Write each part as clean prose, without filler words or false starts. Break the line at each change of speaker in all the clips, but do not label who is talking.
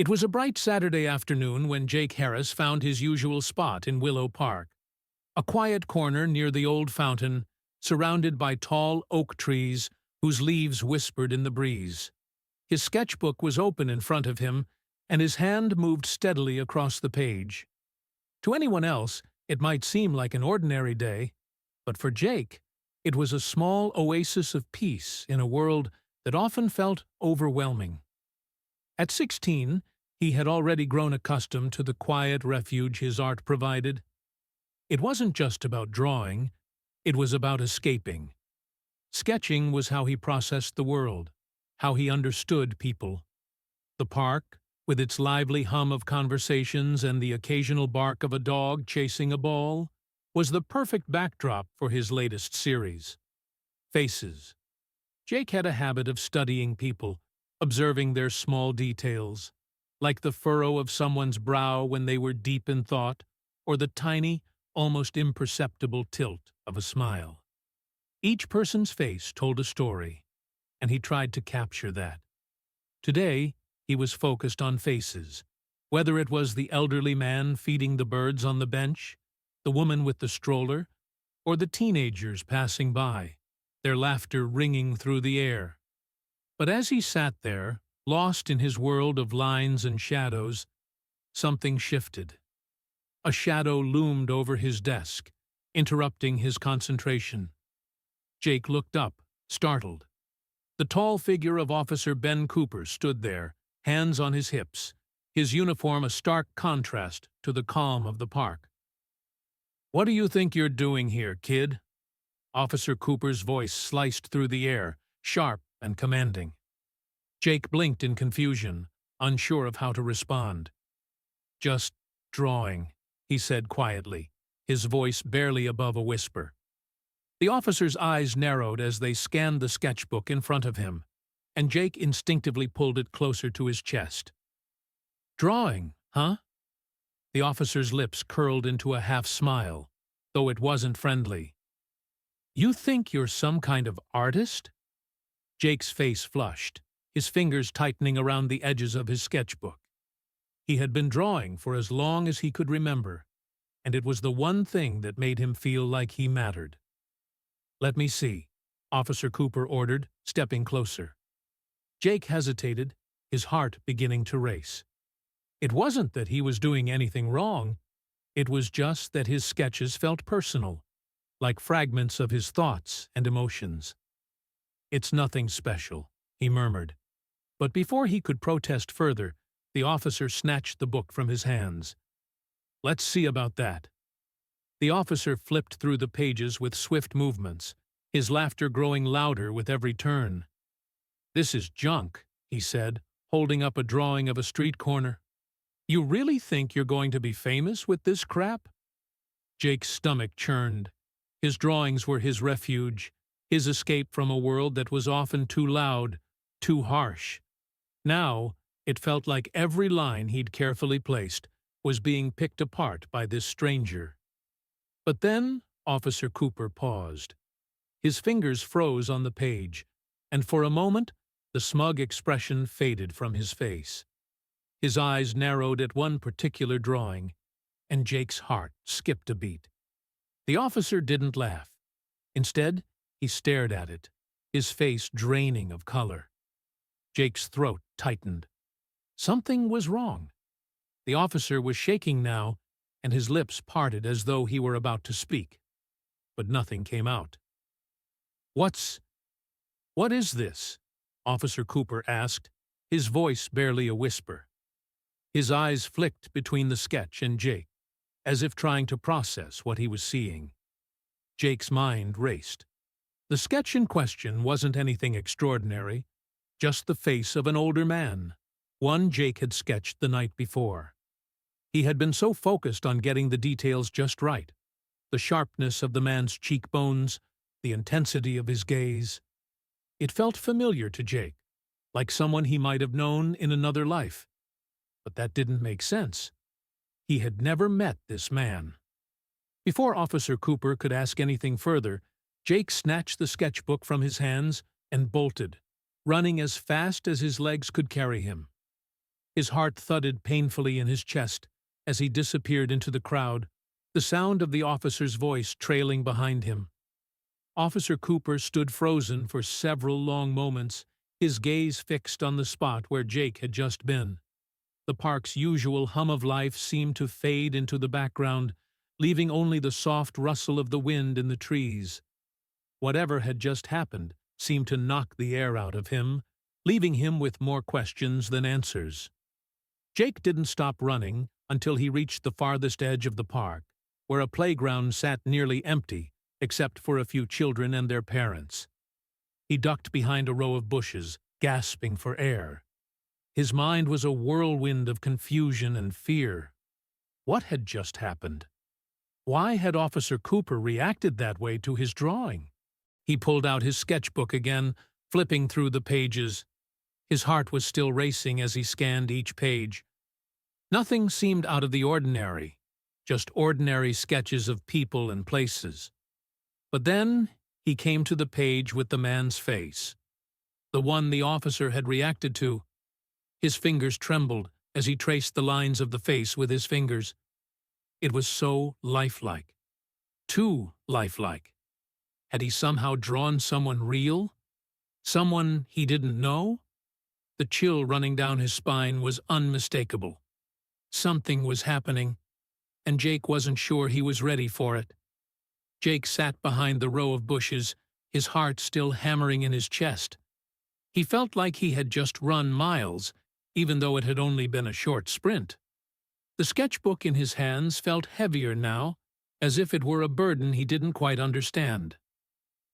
It was a bright Saturday afternoon when Jake Harris found his usual spot in Willow Park, a quiet corner near the old fountain, surrounded by tall oak trees whose leaves whispered in the breeze. His sketchbook was open in front of him, and his hand moved steadily across the page. To anyone else, it might seem like an ordinary day, but for Jake, it was a small oasis of peace in a world that often felt overwhelming. At 16, he had already grown accustomed to the quiet refuge his art provided. It wasn't just about drawing, it was about escaping. Sketching was how he processed the world, how he understood people. The park, with its lively hum of conversations and the occasional bark of a dog chasing a ball, was the perfect backdrop for his latest series. Faces. Jake had a habit of studying people, observing their small details, like the furrow of someone's brow when they were deep in thought, or the tiny, almost imperceptible tilt of a smile. Each person's face told a story, and he tried to capture that. Today, he was focused on faces, whether it was the elderly man feeding the birds on the bench, the woman with the stroller, or the teenagers passing by, their laughter ringing through the air. But as he sat there, lost in his world of lines and shadows, something shifted. A shadow loomed over his desk, interrupting his concentration. Jake looked up, startled. The tall figure of Officer Ben Cooper stood there, hands on his hips, his uniform a stark contrast to the calm of the park. "What do you think you're doing here, kid?" Officer Cooper's voice sliced through the air, sharp and commanding. Jake blinked in confusion, unsure of how to respond. "Just drawing," he said quietly, his voice barely above a whisper. The officer's eyes narrowed as they scanned the sketchbook in front of him, and Jake instinctively pulled it closer to his chest. "Drawing, huh?" The officer's lips curled into a half-smile, though it wasn't friendly. "You think you're some kind of artist?" Jake's face flushed, his fingers tightening around the edges of his sketchbook. He had been drawing for as long as he could remember, and it was the one thing that made him feel like he mattered. "Let me see," Officer Cooper ordered, stepping closer. Jake hesitated, his heart beginning to race. It wasn't that he was doing anything wrong, it was just that his sketches felt personal, like fragments of his thoughts and emotions. "It's nothing special," he murmured. But before he could protest further, the officer snatched the book from his hands. "Let's see about that." The officer flipped through the pages with swift movements, his laughter growing louder with every turn. "This is junk," he said, holding up a drawing of a street corner. "You really think you're going to be famous with this crap?" Jake's stomach churned. His drawings were his refuge, his escape from a world that was often too loud, too harsh. Now, it felt like every line he'd carefully placed was being picked apart by this stranger. But then Officer Cooper paused. His fingers froze on the page, and for a moment the smug expression faded from his face. His eyes narrowed at one particular drawing, and Jake's heart skipped a beat. The officer didn't laugh. Instead, he stared at it, his face draining of color. Jake's throat tightened. Something was wrong. The officer was shaking now, and his lips parted as though he were about to speak. But nothing came out. What is this?" Officer Cooper asked, his voice barely a whisper. His eyes flicked between the sketch and Jake, as if trying to process what he was seeing. Jake's mind raced. The sketch in question wasn't anything extraordinary, just the face of an older man, one Jake had sketched the night before. He had been so focused on getting the details just right, the sharpness of the man's cheekbones, the intensity of his gaze. It felt familiar to Jake, like someone he might have known in another life. But that didn't make sense. He had never met this man. Before Officer Cooper could ask anything further, Jake snatched the sketchbook from his hands and bolted, running as fast as his legs could carry him. His heart thudded painfully in his chest as he disappeared into the crowd, the sound of the officer's voice trailing behind him. Officer Cooper stood frozen for several long moments, his gaze fixed on the spot where Jake had just been. The park's usual hum of life seemed to fade into the background, leaving only the soft rustle of the wind in the trees. Whatever had just happened seemed to knock the air out of him, leaving him with more questions than answers. Jake didn't stop running until he reached the farthest edge of the park, where a playground sat nearly empty, except for a few children and their parents. He ducked behind a row of bushes, gasping for air. His mind was a whirlwind of confusion and fear. What had just happened? Why had Officer Cooper reacted that way to his drawing? He pulled out his sketchbook again, flipping through the pages. His heart was still racing as he scanned each page. Nothing seemed out of the ordinary, just ordinary sketches of people and places. But then he came to the page with the man's face, the one the officer had reacted to. His fingers trembled as he traced the lines of the face with his fingers. It was so lifelike. Too lifelike. Had he somehow drawn someone real? Someone he didn't know? The chill running down his spine was unmistakable. Something was happening, and Jake wasn't sure he was ready for it. Jake sat behind the row of bushes, his heart still hammering in his chest. He felt like he had just run miles, even though it had only been a short sprint. The sketchbook in his hands felt heavier now, as if it were a burden he didn't quite understand.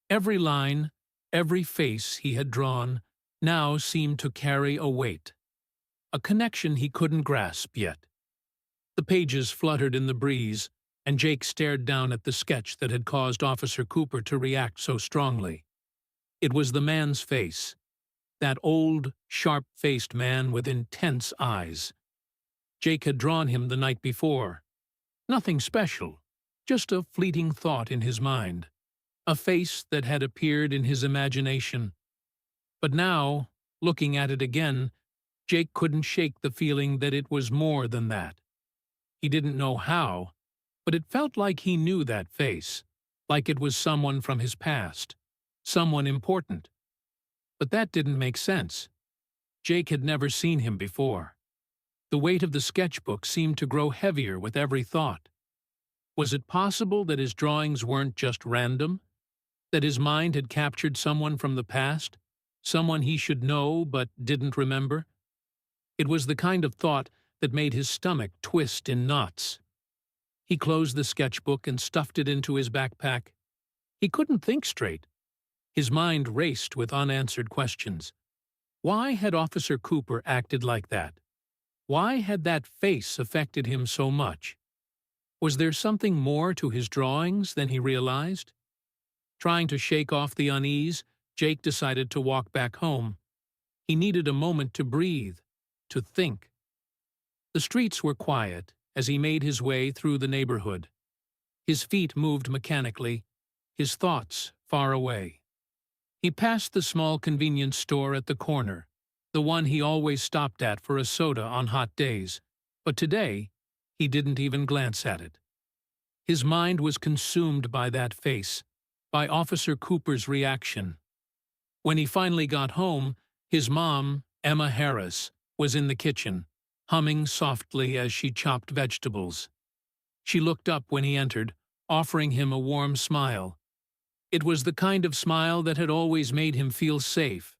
Every line, every face he had drawn, now seemed to carry a weight, a connection he couldn't grasp yet. The pages fluttered in the breeze, and Jake stared down at the sketch that had caused Officer Cooper to react so strongly. It was the man's face, that old, sharp-faced man with intense eyes. Jake had drawn him the night before. Nothing special, just a fleeting thought in his mind, a face that had appeared in his imagination. But now, looking at it again, Jake couldn't shake the feeling that it was more than that. He didn't know how, but it felt like he knew that face, like it was someone from his past, someone important. But that didn't make sense. Jake had never seen him before. The weight of the sketchbook seemed to grow heavier with every thought. Was it possible that his drawings weren't just random? That his mind had captured someone from the past? Someone he should know but didn't remember? It was the kind of thought that made his stomach twist in knots. He closed the sketchbook and stuffed it into his backpack. He couldn't think straight. His mind raced with unanswered questions. Why had Officer Cooper acted like that? Why had that face affected him so much? Was there something more to his drawings than he realized? Trying to shake off the unease, Jake decided to walk back home. He needed a moment to breathe, to think. The streets were quiet as he made his way through the neighborhood. His feet moved mechanically, his thoughts far away. He passed the small convenience store at the corner, the one he always stopped at for a soda on hot days, but today he didn't even glance at it. His mind was consumed by that face, by Officer Cooper's reaction. When he finally got home, his mom, Emma Harris, was in the kitchen, humming softly as she chopped vegetables. She looked up when he entered, offering him a warm smile. It was the kind of smile that had always made him feel safe,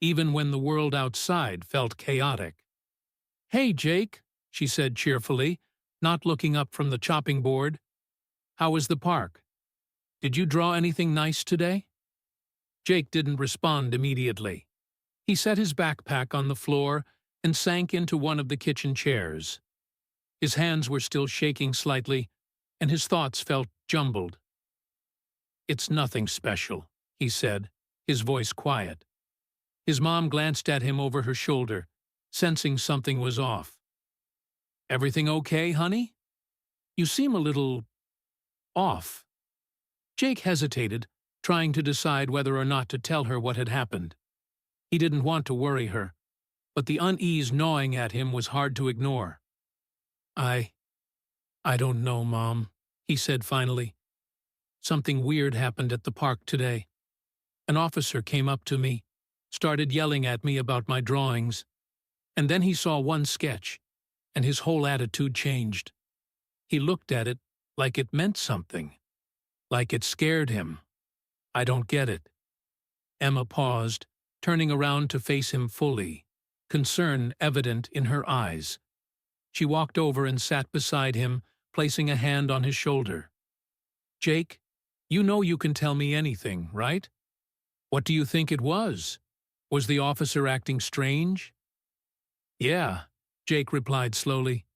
even when the world outside felt chaotic. "Hey, Jake," she said cheerfully, not looking up from the chopping board. "How was the park? Did you draw anything nice today?" Jake didn't respond immediately. He set his backpack on the floor and sank into one of the kitchen chairs. His hands were still shaking slightly, and his thoughts felt jumbled. "It's nothing special," he said, his voice quiet. His mom glanced at him over her shoulder, sensing something was off. "Everything okay, honey? You seem a little off." Jake hesitated, trying to decide whether or not to tell her what had happened. He didn't want to worry her, but the unease gnawing at him was hard to ignore. I don't know, Mom, he said finally. Something weird happened at the park today. An officer came up to me, started yelling at me about my drawings, and then he saw one sketch, and his whole attitude changed. He looked at it like it meant something, like it scared him. I don't get it. Emma paused, turning around to face him fully, concern evident in her eyes. She walked over and sat beside him, placing a hand on his shoulder. Jake, you know you can tell me anything, right? What do you think it was? Was the officer acting strange? Yeah, Jake replied slowly.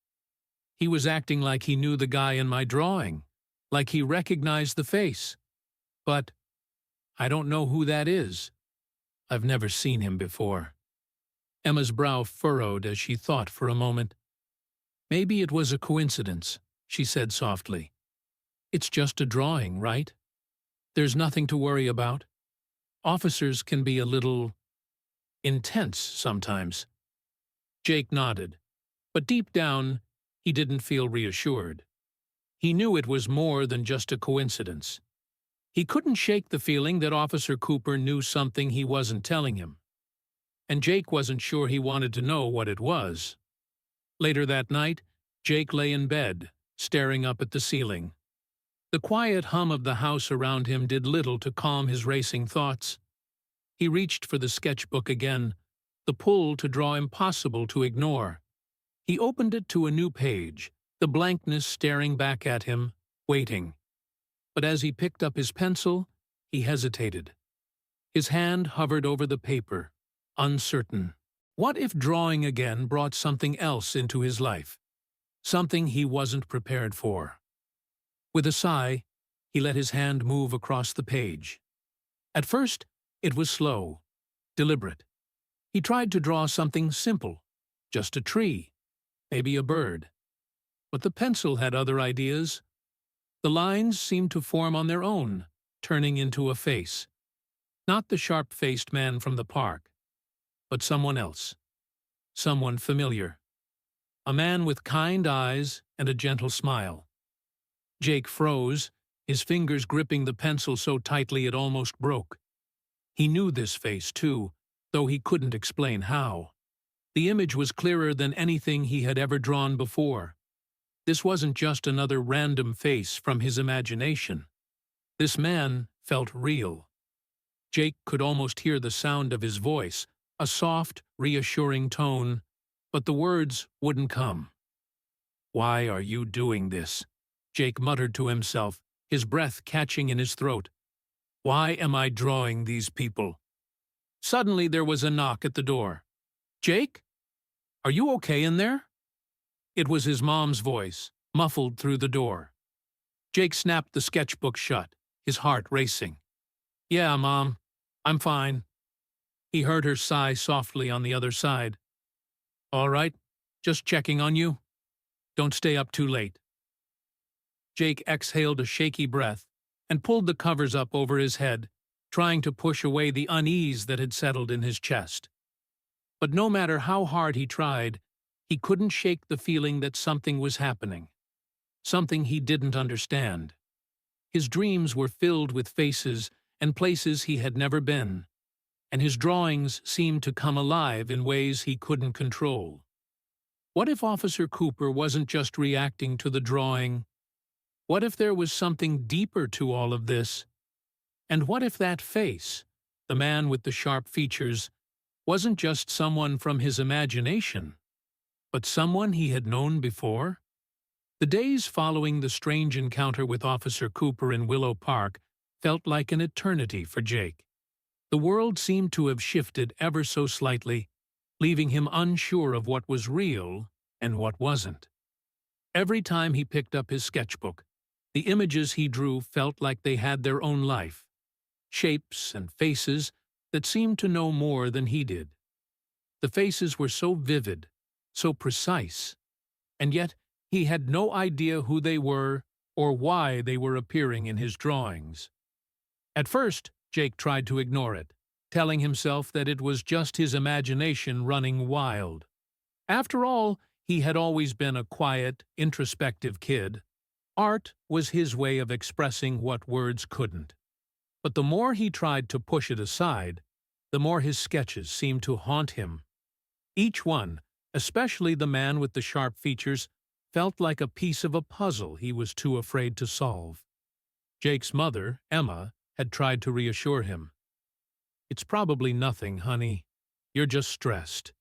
He was acting like he knew the guy in my drawing, like he recognized the face. But I don't know who that is. I've never seen him before. Emma's brow furrowed as she thought for a moment. Maybe it was a coincidence, she said softly. It's just a drawing, right? There's nothing to worry about. Officers can be a little intense sometimes. Jake nodded, but deep down, he didn't feel reassured. He knew it was more than just a coincidence. He couldn't shake the feeling that Officer Cooper knew something he wasn't telling him. And Jake wasn't sure he wanted to know what it was. Later that night, Jake lay in bed, staring up at the ceiling. The quiet hum of the house around him did little to calm his racing thoughts. He reached for the sketchbook again, the pull to draw impossible to ignore. He opened it to a new page, the blankness staring back at him, waiting. But as he picked up his pencil, he hesitated. His hand hovered over the paper, uncertain. What if drawing again brought something else into his life? Something he wasn't prepared for. With a sigh, he let his hand move across the page. At first, it was slow, deliberate. He tried to draw something simple, just a tree, maybe a bird. But the pencil had other ideas. The lines seemed to form on their own, turning into a face. Not the sharp-faced man from the park, but someone else. Someone familiar. A man with kind eyes and a gentle smile. Jake froze, his fingers gripping the pencil so tightly it almost broke. He knew this face, too, though he couldn't explain how. The image was clearer than anything he had ever drawn before. This wasn't just another random face from his imagination. This man felt real. Jake could almost hear the sound of his voice, a soft, reassuring tone, but the words wouldn't come. "Why are you doing this?" Jake muttered to himself, his breath catching in his throat. "Why am I drawing these people?" Suddenly there was a knock at the door. "Jake? Are you okay in there?" It was his mom's voice, muffled through the door. Jake snapped the sketchbook shut, his heart racing. "Yeah, Mom, I'm fine." He heard her sigh softly on the other side. "All right, just checking on you. Don't stay up too late." Jake exhaled a shaky breath and pulled the covers up over his head, trying to push away the unease that had settled in his chest. But no matter how hard he tried, he couldn't shake the feeling that something was happening. Something he didn't understand. His dreams were filled with faces and places he had never been, and his drawings seemed to come alive in ways he couldn't control. What if Officer Cooper wasn't just reacting to the drawing? What if there was something deeper to all of this? And what if that face, the man with the sharp features, wasn't just someone from his imagination, but someone he had known before? The days following the strange encounter with Officer Cooper in Willow Park felt like an eternity for Jake. The world seemed to have shifted ever so slightly, leaving him unsure of what was real and what wasn't. Every time he picked up his sketchbook, the images he drew felt like they had their own life, shapes and faces that seemed to know more than he did. The faces were so vivid, so precise, and yet he had no idea who they were or why they were appearing in his drawings. At first, Jake tried to ignore it, telling himself that it was just his imagination running wild. After all, he had always been a quiet, introspective kid. Art was his way of expressing what words couldn't. But the more he tried to push it aside, the more his sketches seemed to haunt him. Each one, especially the man with the sharp features, felt like a piece of a puzzle he was too afraid to solve. Jake's mother, Emma, had tried to reassure him. "It's probably nothing, honey. You're just stressed.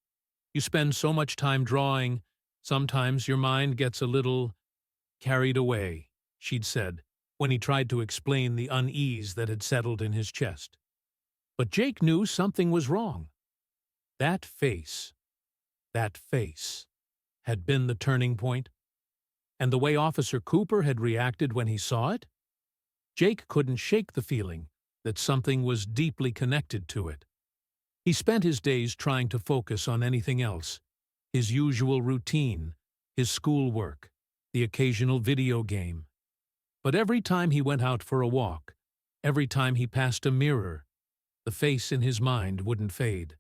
You spend so much time drawing, sometimes your mind gets a little carried away," she'd said, when he tried to explain the unease that had settled in his chest. But Jake knew something was wrong. That face had been the turning point. And the way Officer Cooper had reacted when he saw it? Jake couldn't shake the feeling that something was deeply connected to it. He spent his days trying to focus on anything else, his usual routine, his schoolwork, the occasional video game. But every time he went out for a walk, every time he passed a mirror, the face in his mind wouldn't fade.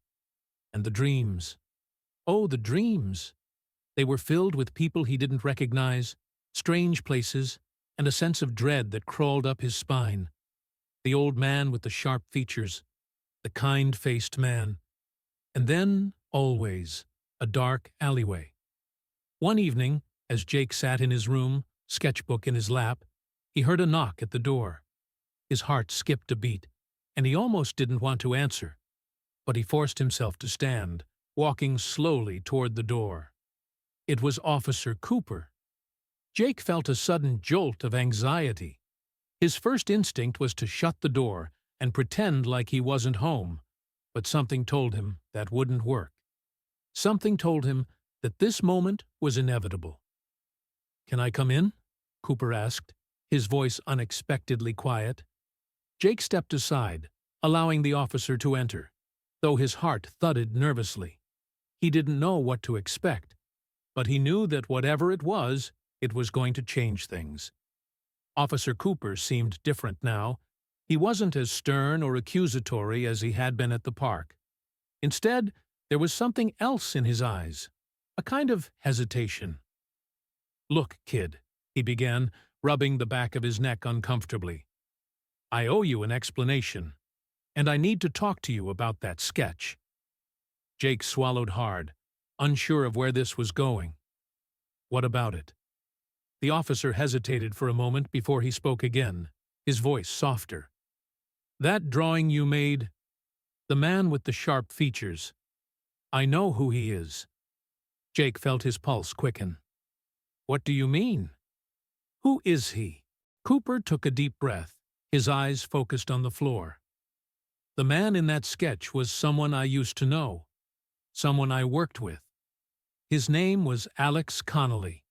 And the dreams. Oh, the dreams! They were filled with people he didn't recognize, strange places, and a sense of dread that crawled up his spine. The old man with the sharp features, the kind-faced man, and then, always, a dark alleyway. One evening, as Jake sat in his room, sketchbook in his lap, he heard a knock at the door. His heart skipped a beat, and he almost didn't want to answer. But he forced himself to stand, walking slowly toward the door. It was Officer Cooper. Jake felt a sudden jolt of anxiety. His first instinct was to shut the door and pretend like he wasn't home, but something told him that wouldn't work. Something told him that this moment was inevitable. "Can I come in?" Cooper asked, his voice unexpectedly quiet. Jake stepped aside, allowing the officer to enter, though his heart thudded nervously. He didn't know what to expect, but he knew that whatever it was going to change things. Officer Cooper seemed different now. He wasn't as stern or accusatory as he had been at the park. Instead, there was something else in his eyes, a kind of hesitation. "Look, kid," he began, rubbing the back of his neck uncomfortably. "I owe you an explanation, and I need to talk to you about that sketch." Jake swallowed hard, unsure of where this was going. "What about it?" The officer hesitated for a moment before he spoke again, his voice softer. "That drawing you made, the man with the sharp features, I know who he is." Jake felt his pulse quicken. "What do you mean? Who is he?" Cooper took a deep breath, his eyes focused on the floor. "The man in that sketch was someone I used to know, someone I worked with. His name was Alex Connelly."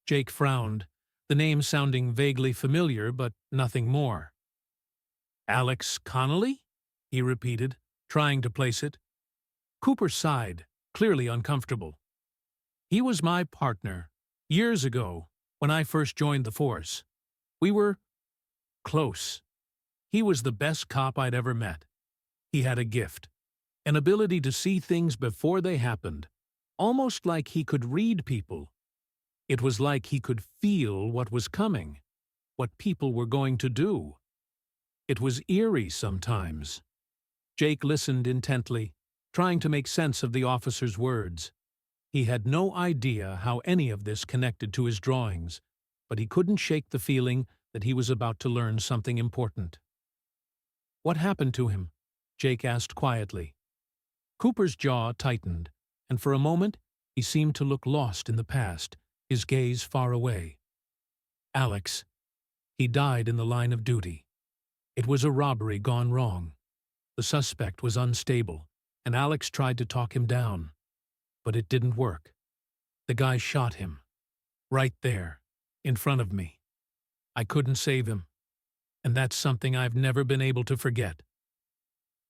Jake frowned, the name sounding vaguely familiar, but nothing more. "Alex Connelly?" he repeated, trying to place it. Cooper sighed, clearly uncomfortable. "He was my partner, years ago, when I first joined the force. We were close. He was the best cop I'd ever met. He had a gift, an ability to see things before they happened, almost like he could read people. It was like he could feel what was coming, what people were going to do. It was eerie sometimes." Jake listened intently, trying to make sense of the officer's words. He had no idea how any of this connected to his drawings, but he couldn't shake the feeling that he was about to learn something important. "What happened to him?" Jake asked quietly. Cooper's jaw tightened, and for a moment he seemed to look lost in the past, his gaze far away. "Alex. He died in the line of duty. It was a robbery gone wrong. The suspect was unstable, and Alex tried to talk him down. But it didn't work. The guy shot him. Right there, in front of me. I couldn't save him, and that's something I've never been able to forget."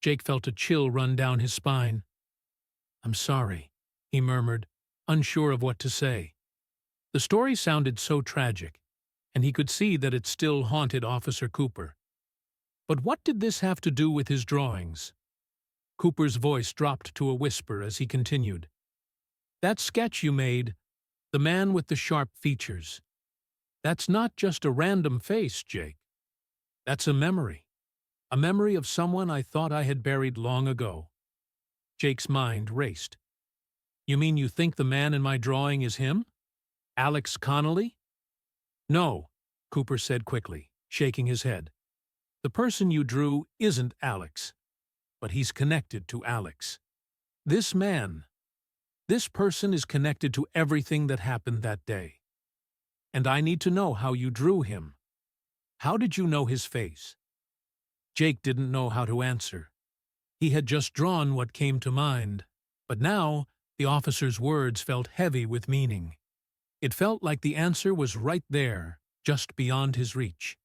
Jake felt a chill run down his spine. "I'm sorry," he murmured, unsure of what to say. The story sounded so tragic, and he could see that it still haunted Officer Cooper. But what did this have to do with his drawings? Cooper's voice dropped to a whisper as he continued. That sketch you made, the man with the sharp features, that's not just a random face, Jake. That's a memory of someone I thought I had buried long ago. Jake's mind raced. You mean you think the man in my drawing is him? Alex Connelly? No, Cooper said quickly, shaking his head. The person you drew isn't Alex, but he's connected to Alex. This person is connected to everything that happened that day. And I need to know how you drew him. How did you know his face? Jake didn't know how to answer. He had just drawn what came to mind, but now the officer's words felt heavy with meaning. It felt like the answer was right there, just beyond his reach.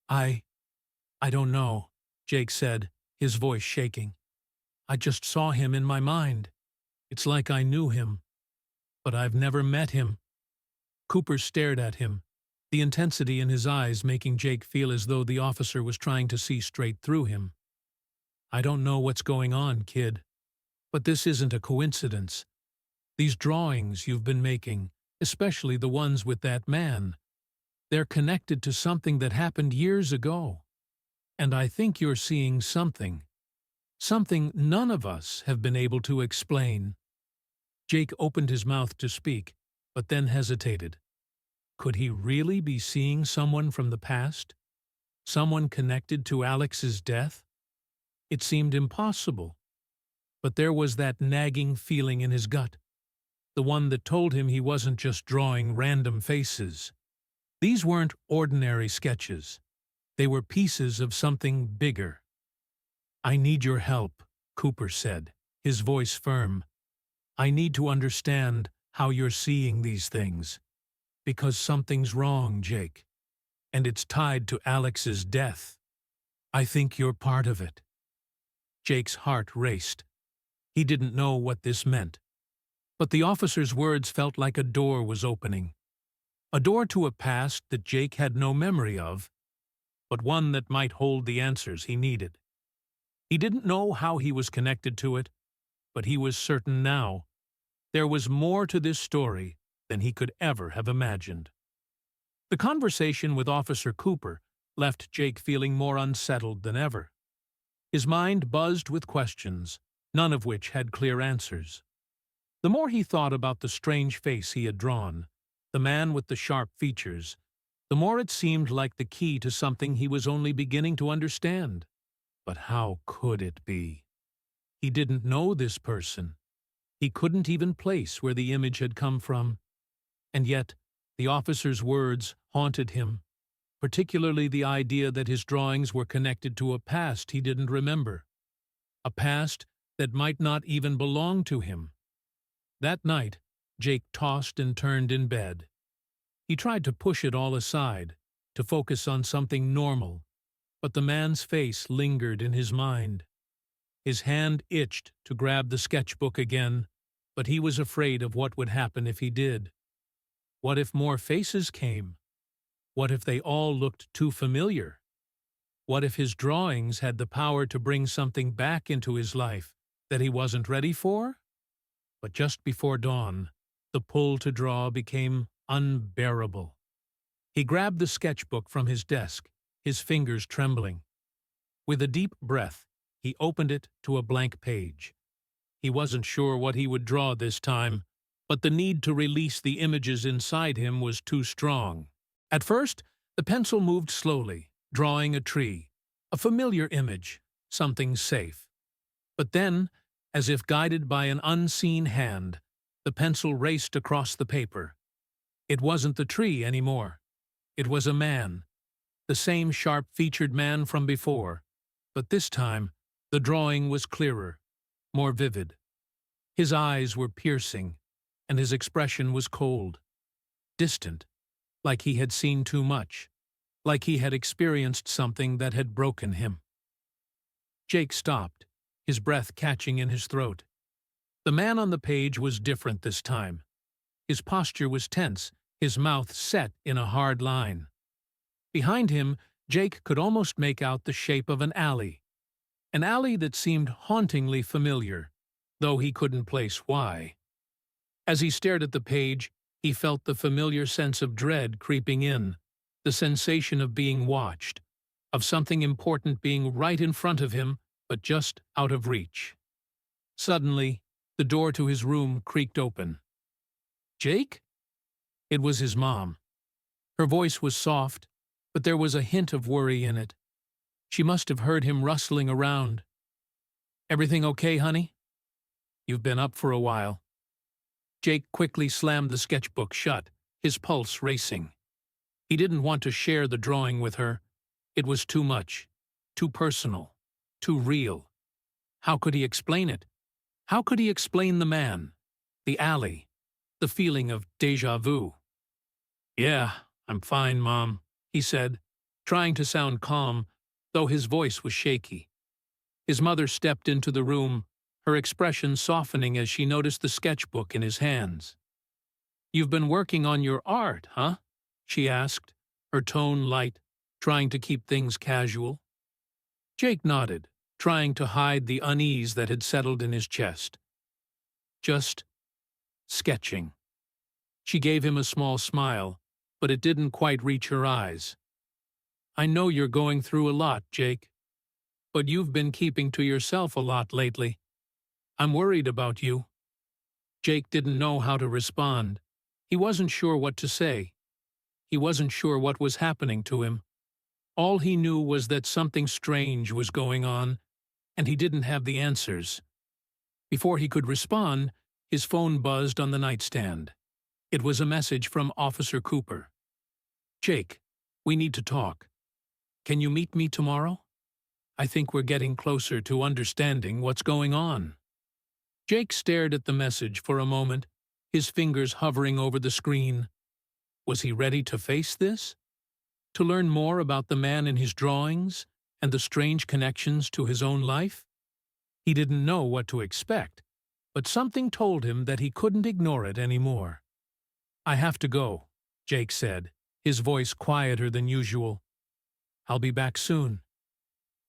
I don't know, Jake said, his voice shaking. I just saw him in my mind. It's like I knew him, but I've never met him. Cooper stared at him, the intensity in his eyes making Jake feel as though the officer was trying to see straight through him. I don't know what's going on, kid, but this isn't a coincidence. These drawings you've been making, especially the ones with that man, they're connected to something that happened years ago. And I think you're seeing something none of us have been able to explain. Jake opened his mouth to speak, but then hesitated. Could he really be seeing someone from the past? Someone connected to Alex's death? It seemed impossible. But there was that nagging feeling in his gut, the one that told him he wasn't just drawing random faces. These weren't ordinary sketches. They were pieces of something bigger. I need your help, Cooper said, his voice firm. I need to understand how you're seeing these things. Because something's wrong, Jake. And it's tied to Alex's death. I think you're part of it. Jake's heart raced. He didn't know what this meant. But the officer's words felt like a door was opening. A door to a past that Jake had no memory of, but one that might hold the answers he needed. He didn't know how he was connected to it, but he was certain now. There was more to this story than he could ever have imagined. The conversation with Officer Cooper left Jake feeling more unsettled than ever. His mind buzzed with questions, none of which had clear answers. The more he thought about the strange face he had drawn, the man with the sharp features, the more it seemed like the key to something he was only beginning to understand. But how could it be? He didn't know this person. He couldn't even place where the image had come from. And yet, the officer's words haunted him, particularly the idea that his drawings were connected to a past he didn't remember, a past that might not even belong to him. That night, Jake tossed and turned in bed. He tried to push it all aside, to focus on something normal, but the man's face lingered in his mind. His hand itched to grab the sketchbook again, but he was afraid of what would happen if he did. What if more faces came? What if they all looked too familiar? What if his drawings had the power to bring something back into his life that he wasn't ready for? But just before dawn, the pull to draw became unbearable. He grabbed the sketchbook from his desk, his fingers trembling. With a deep breath, he opened it to a blank page. He wasn't sure what he would draw this time, but the need to release the images inside him was too strong. At first, the pencil moved slowly, drawing a tree, a familiar image, something safe. But then, as if guided by an unseen hand, the pencil raced across the paper. It wasn't the tree anymore. It was a man, the same sharp-featured man from before, but this time the drawing was clearer, more vivid. His eyes were piercing, and his expression was cold, distant, like he had seen too much, like he had experienced something that had broken him. Jake stopped, his breath catching in his throat. The man on the page was different this time. His posture was tense, his mouth set in a hard line. Behind him, Jake could almost make out the shape of an alley. An alley that seemed hauntingly familiar, though he couldn't place why. As he stared at the page, he felt the familiar sense of dread creeping in, the sensation of being watched, of something important being right in front of him, but just out of reach. Suddenly, the door to his room creaked open. "Jake?" It was his mom. Her voice was soft, but there was a hint of worry in it. She must have heard him rustling around. "Everything okay, honey? You've been up for a while." Jake quickly slammed the sketchbook shut, his pulse racing. He didn't want to share the drawing with her. It was too much, too personal, too real. How could he explain it? How could he explain the man, the alley, the feeling of déjà vu? "Yeah, I'm fine, Mom," he said, trying to sound calm, though his voice was shaky. His mother stepped into the room, her expression softening as she noticed the sketchbook in his hands. "You've been working on your art, huh?" she asked, her tone light, trying to keep things casual. Jake nodded, trying to hide the unease that had settled in his chest. "Just sketching." She gave him a small smile, but it didn't quite reach her eyes. "I know you're going through a lot, Jake. But you've been keeping to yourself a lot lately. I'm worried about you." Jake didn't know how to respond. He wasn't sure what to say. He wasn't sure what was happening to him. All he knew was that something strange was going on, and he didn't have the answers. Before he could respond, his phone buzzed on the nightstand. It was a message from Officer Cooper. "Jake, we need to talk. Can you meet me tomorrow? I think we're getting closer to understanding what's going on." Jake stared at the message for a moment, his fingers hovering over the screen. Was he ready to face this? To learn more about the man in his drawings and the strange connections to his own life? He didn't know what to expect, but something told him that he couldn't ignore it anymore. "I have to go," Jake said, his voice quieter than usual. "I'll be back soon."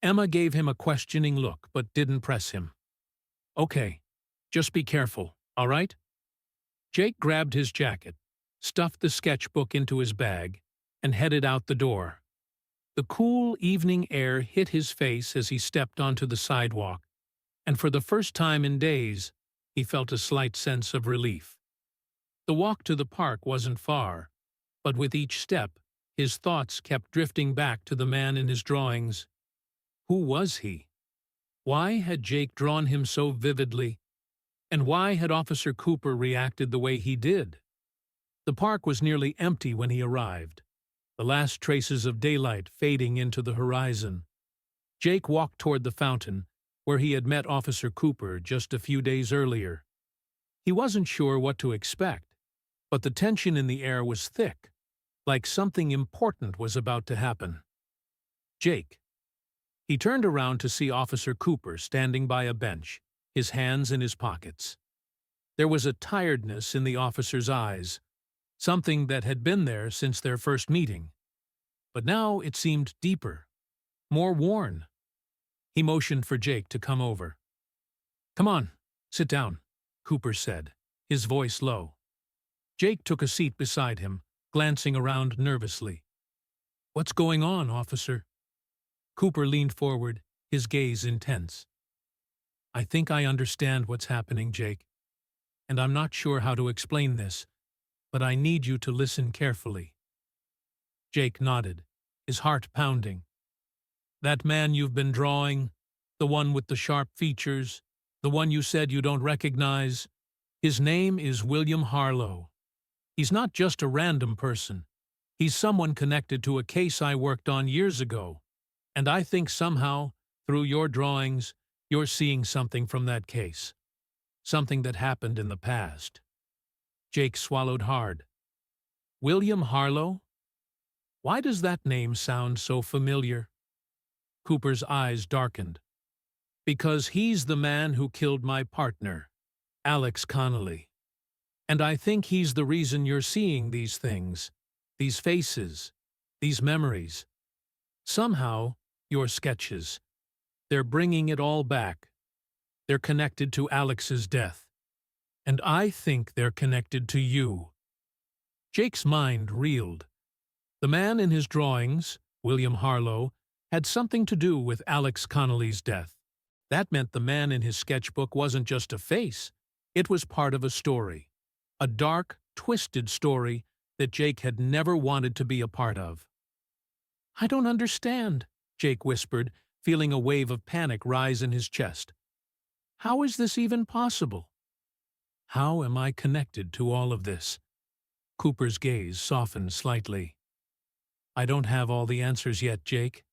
Emma gave him a questioning look, but didn't press him. "Okay, just be careful, all right?" Jake grabbed his jacket, stuffed the sketchbook into his bag, and headed out the door. The cool evening air hit his face as he stepped onto the sidewalk, and for the first time in days, he felt a slight sense of relief. The walk to the park wasn't far, but with each step, his thoughts kept drifting back to the man in his drawings. Who was he? Why had Jake drawn him so vividly? And why had Officer Cooper reacted the way he did? The park was nearly empty when he arrived, the last traces of daylight fading into the horizon. Jake walked toward the fountain, where he had met Officer Cooper just a few days earlier. He wasn't sure what to expect, but the tension in the air was thick, like something important was about to happen. "Jake." He turned around to see Officer Cooper standing by a bench, his hands in his pockets. There was a tiredness in the officer's eyes, something that had been there since their first meeting. But now it seemed deeper, more worn. He motioned for Jake to come over. "Come on, sit down," Cooper said, his voice low. Jake took a seat beside him, glancing around nervously. "What's going on, officer?" Cooper leaned forward, his gaze intense. "I think I understand what's happening, Jake, and I'm not sure how to explain this, but I need you to listen carefully." Jake nodded, his heart pounding. "That man you've been drawing, the one with the sharp features, the one you said you don't recognize, his name is William Harlo. He's not just a random person. He's someone connected to a case I worked on years ago. And I think somehow, through your drawings, you're seeing something from that case. Something that happened in the past." Jake swallowed hard. "William Harlo? Why does that name sound so familiar?" Cooper's eyes darkened. "Because he's the man who killed my partner, Alex Connelly. And I think he's the reason you're seeing these things, these faces, these memories. Somehow, your sketches. They're bringing it all back. They're connected to Alex's death. And I think they're connected to you." Jake's mind reeled. The man in his drawings, William Harlo, had something to do with Alex Connelly's death. That meant the man in his sketchbook wasn't just a face. It was part of a story. A dark, twisted story that Jake had never wanted to be a part of. "I don't understand," Jake whispered, feeling a wave of panic rise in his chest. "How is this even possible? How am I connected to all of this?" Cooper's gaze softened slightly. "I don't have all the answers yet, Jake,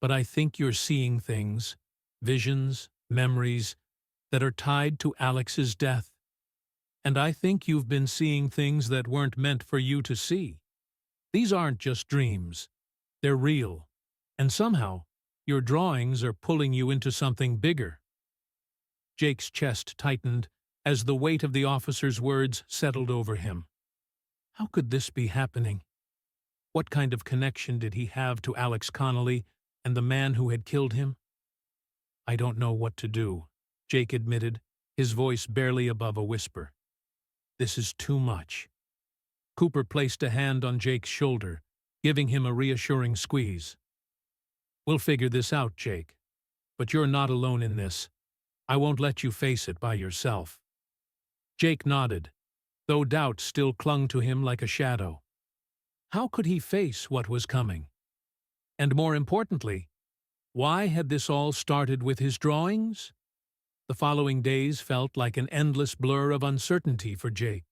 but I think you're seeing things, visions, memories, that are tied to Alex's death. And I think you've been seeing things that weren't meant for you to see. These aren't just dreams. They're real. And somehow, your drawings are pulling you into something bigger." Jake's chest tightened as the weight of the officer's words settled over him. How could this be happening? What kind of connection did he have to Alex Connelly and the man who had killed him? "I don't know what to do," Jake admitted, his voice barely above a whisper. "This is too much." Cooper placed a hand on Jake's shoulder, giving him a reassuring squeeze. "We'll figure this out, Jake. But you're not alone in this. I won't let you face it by yourself." Jake nodded, though doubt still clung to him like a shadow. How could he face what was coming? And more importantly, why had this all started with his drawings? The following days felt like an endless blur of uncertainty for Jake.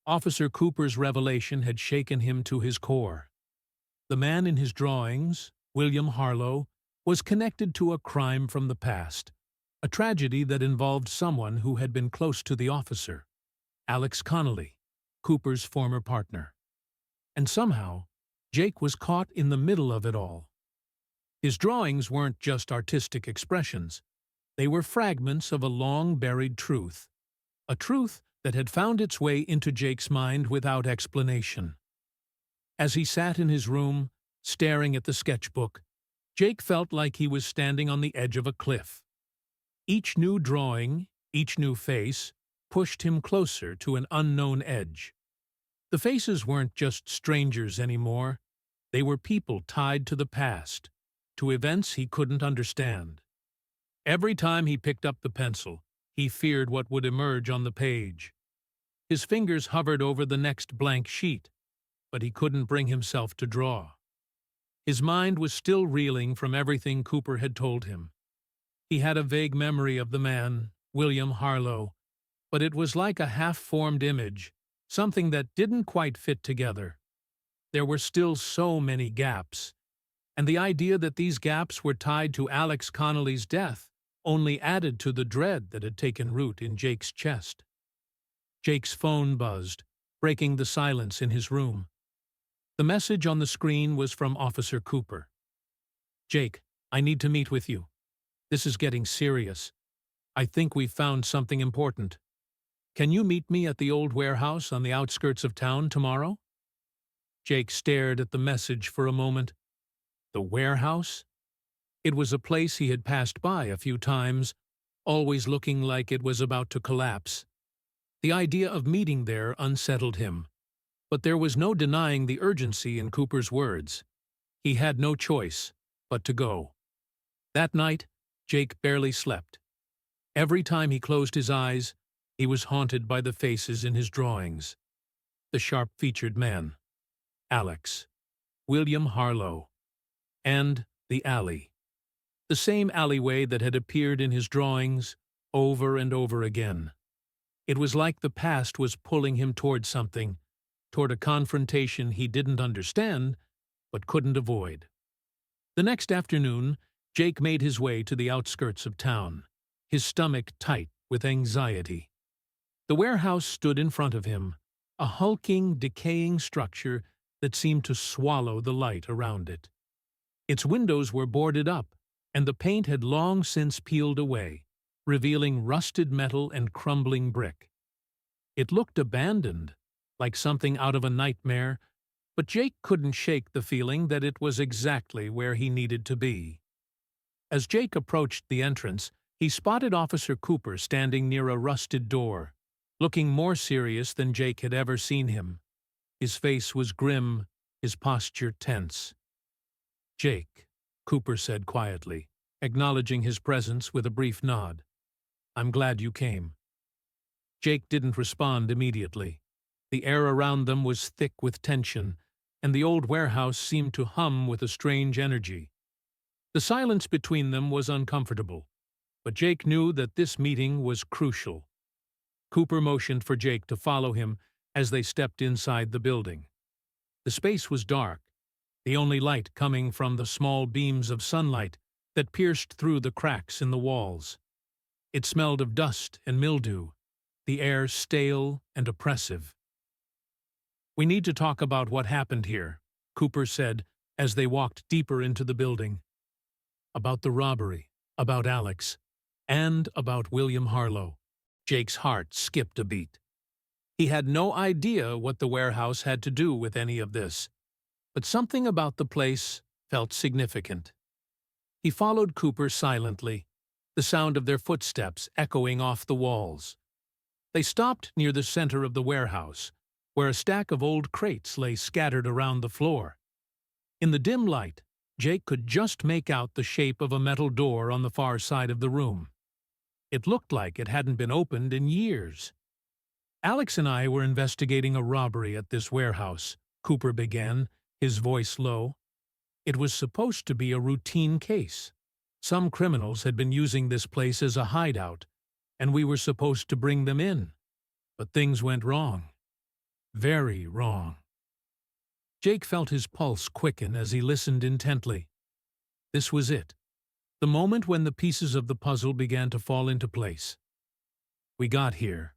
Officer Cooper's revelation had shaken him to his core. The man in his drawings, William Harlo, was connected to a crime from the past, a tragedy that involved someone who had been close to the officer, Alex Connelly, Cooper's former partner. And somehow, Jake was caught in the middle of it all. His drawings weren't just artistic expressions. They were fragments of a long-buried truth, a truth that had found its way into Jake's mind without explanation. As he sat in his room, staring at the sketchbook, Jake felt like he was standing on the edge of a cliff. Each new drawing, each new face, pushed him closer to an unknown edge. The faces weren't just strangers anymore. They were people tied to the past, to events he couldn't understand. Every time he picked up the pencil, he feared what would emerge on the page. His fingers hovered over the next blank sheet, but he couldn't bring himself to draw. His mind was still reeling from everything Cooper had told him. He had a vague memory of the man, William Harlo, but it was like a half-formed image, something that didn't quite fit together. There were still so many gaps, and the idea that these gaps were tied to Alex Connelly's death only added to the dread that had taken root in Jake's chest. Jake's phone buzzed, breaking the silence in his room. The message on the screen was from Officer Cooper. "Jake, I need to meet with you. This is getting serious. I think we've found something important. Can you meet me at the old warehouse on the outskirts of town tomorrow?" Jake stared at the message for a moment. The warehouse? It was a place he had passed by a few times, always looking like it was about to collapse. The idea of meeting there unsettled him, but there was no denying the urgency in Cooper's words. He had no choice but to go. That night, Jake barely slept. Every time he closed his eyes, he was haunted by the faces in his drawings. The sharp-featured man, Alex, William Harlo, and the alley. The same alleyway that had appeared in his drawings over and over again. It was like the past was pulling him toward something, toward a confrontation he didn't understand, but couldn't avoid. The next afternoon, Jake made his way to the outskirts of town, his stomach tight with anxiety. The warehouse stood in front of him, a hulking, decaying structure that seemed to swallow the light around it. Its windows were boarded up, and the paint had long since peeled away, revealing rusted metal and crumbling brick. It looked abandoned, like something out of a nightmare, but Jake couldn't shake the feeling that it was exactly where he needed to be. As Jake approached the entrance, he spotted Officer Cooper standing near a rusted door, looking more serious than Jake had ever seen him. His face was grim, his posture tense. "Jake," Cooper said quietly, acknowledging his presence with a brief nod. "I'm glad you came." Jake didn't respond immediately. The air around them was thick with tension, and the old warehouse seemed to hum with a strange energy. The silence between them was uncomfortable, but Jake knew that this meeting was crucial. Cooper motioned for Jake to follow him as they stepped inside the building. The space was dark, the only light coming from the small beams of sunlight that pierced through the cracks in the walls. It smelled of dust and mildew, the air stale and oppressive. "We need to talk about what happened here," Cooper said as they walked deeper into the building. "About the robbery, about Alex, and about William Harlo." Jake's heart skipped a beat. He had no idea what the warehouse had to do with any of this, but something about the place felt significant. He followed Cooper silently, the sound of their footsteps echoing off the walls. They stopped near the center of the warehouse, where a stack of old crates lay scattered around the floor. In the dim light, Jake could just make out the shape of a metal door on the far side of the room. It looked like it hadn't been opened in years. "Alex and I were investigating a robbery at this warehouse," Cooper began, his voice low. "It was supposed to be a routine case. Some criminals had been using this place as a hideout, and we were supposed to bring them in. But things went wrong. Very wrong." Jake felt his pulse quicken as he listened intently. This was it, the moment when the pieces of the puzzle began to fall into place. "We got here,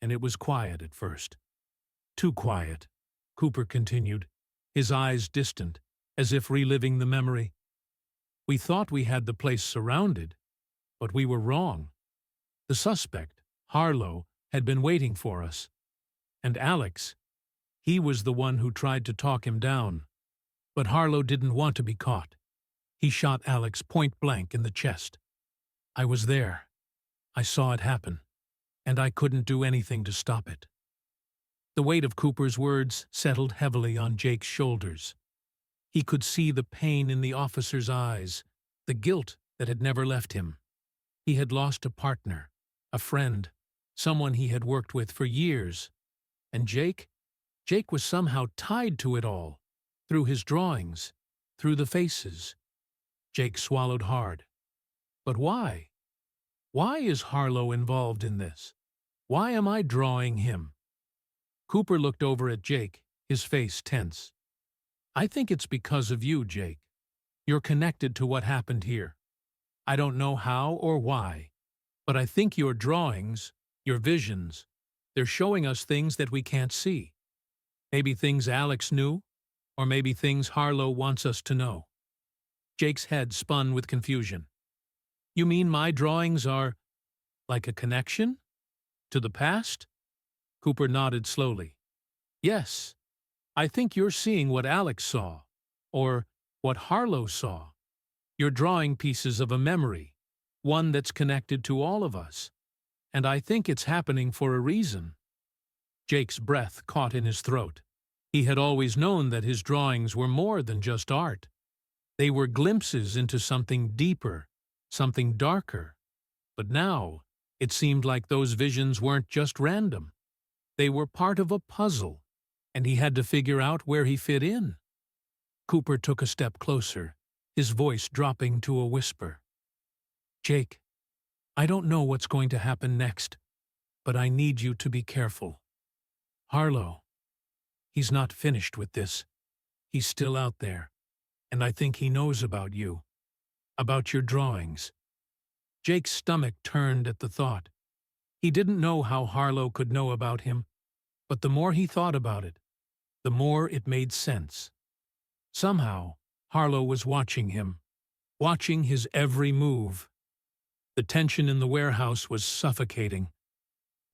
and it was quiet at first. Too quiet," Cooper continued, his eyes distant, as if reliving the memory. "We thought we had the place surrounded, but we were wrong. The suspect, Harlo, had been waiting for us. And Alex, he was the one who tried to talk him down. But Harlo didn't want to be caught. He shot Alex point blank in the chest. I was there. I saw it happen, and I couldn't do anything to stop it." The weight of Cooper's words settled heavily on Jake's shoulders. He could see the pain in the officer's eyes, the guilt that had never left him. He had lost a partner, a friend, someone he had worked with for years. And Jake was somehow tied to it all, through his drawings, through the faces. Jake swallowed hard. But why? Why is Harlo involved in this? Why am I drawing him? Cooper looked over at Jake, his face tense. "I think it's because of you, Jake. You're connected to what happened here. I don't know how or why, but I think your drawings, your visions, they're showing us things that we can't see. Maybe things Alex knew, or maybe things Harlo wants us to know." Jake's head spun with confusion. "You mean my drawings are like a connection? To the past?" Cooper nodded slowly. "Yes, I think you're seeing what Alex saw, or what Harlo saw. You're drawing pieces of a memory, one that's connected to all of us. And I think it's happening for a reason." Jake's breath caught in his throat. He had always known that his drawings were more than just art. They were glimpses into something deeper, something darker. But now, it seemed like those visions weren't just random. They were part of a puzzle, and he had to figure out where he fit in. Cooper took a step closer, his voice dropping to a whisper. "Jake, I don't know what's going to happen next, but I need you to be careful. Harlo, he's not finished with this. He's still out there, and I think he knows about you, about your drawings." Jake's stomach turned at the thought. He didn't know how Harlo could know about him, but the more he thought about it, the more it made sense. Somehow, Harlo was watching him, watching his every move. The tension in the warehouse was suffocating.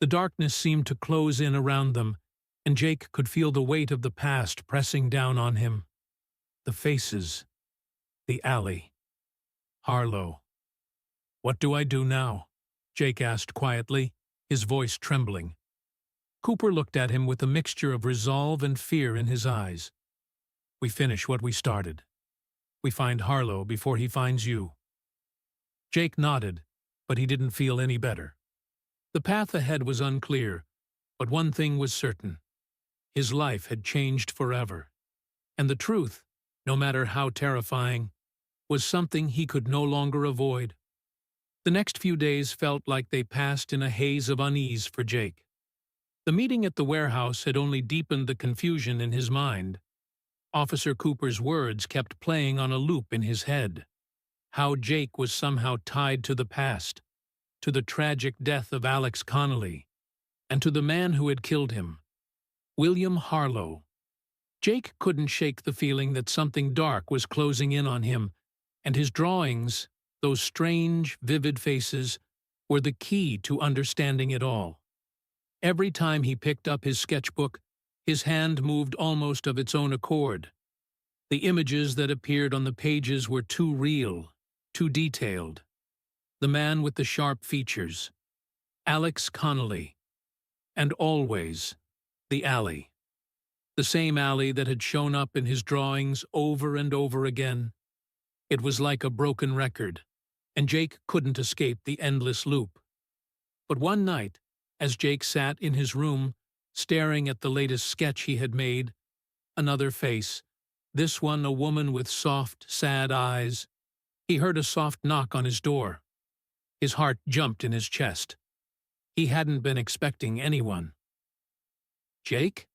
The darkness seemed to close in around them, and Jake could feel the weight of the past pressing down on him. The faces, the alley, Harlo. What do I do now? Jake asked quietly, his voice trembling. Cooper looked at him with a mixture of resolve and fear in his eyes. We finish what we started. We find Harlo before he finds you. Jake nodded, but he didn't feel any better. The path ahead was unclear, but one thing was certain. His life had changed forever. And the truth, no matter how terrifying, was something he could no longer avoid. The next few days felt like they passed in a haze of unease for Jake. The meeting at the warehouse had only deepened the confusion in his mind. Officer Cooper's words kept playing on a loop in his head. How Jake was somehow tied to the past, to the tragic death of Alex Connelly, and to the man who had killed him, William Harlo. Jake couldn't shake the feeling that something dark was closing in on him, and his drawings, those strange, vivid faces, were the key to understanding it all. Every time he picked up his sketchbook, his hand moved almost of its own accord. The images that appeared on the pages were too real, too detailed. The man with the sharp features, Alex Connelly, and always the alley. The same alley that had shown up in his drawings over and over again. It was like a broken record, and Jake couldn't escape the endless loop. But one night, as Jake sat in his room, staring at the latest sketch he had made, another face, this one a woman with soft, sad eyes, he heard a soft knock on his door. His heart jumped in his chest. He hadn't been expecting anyone. Jake?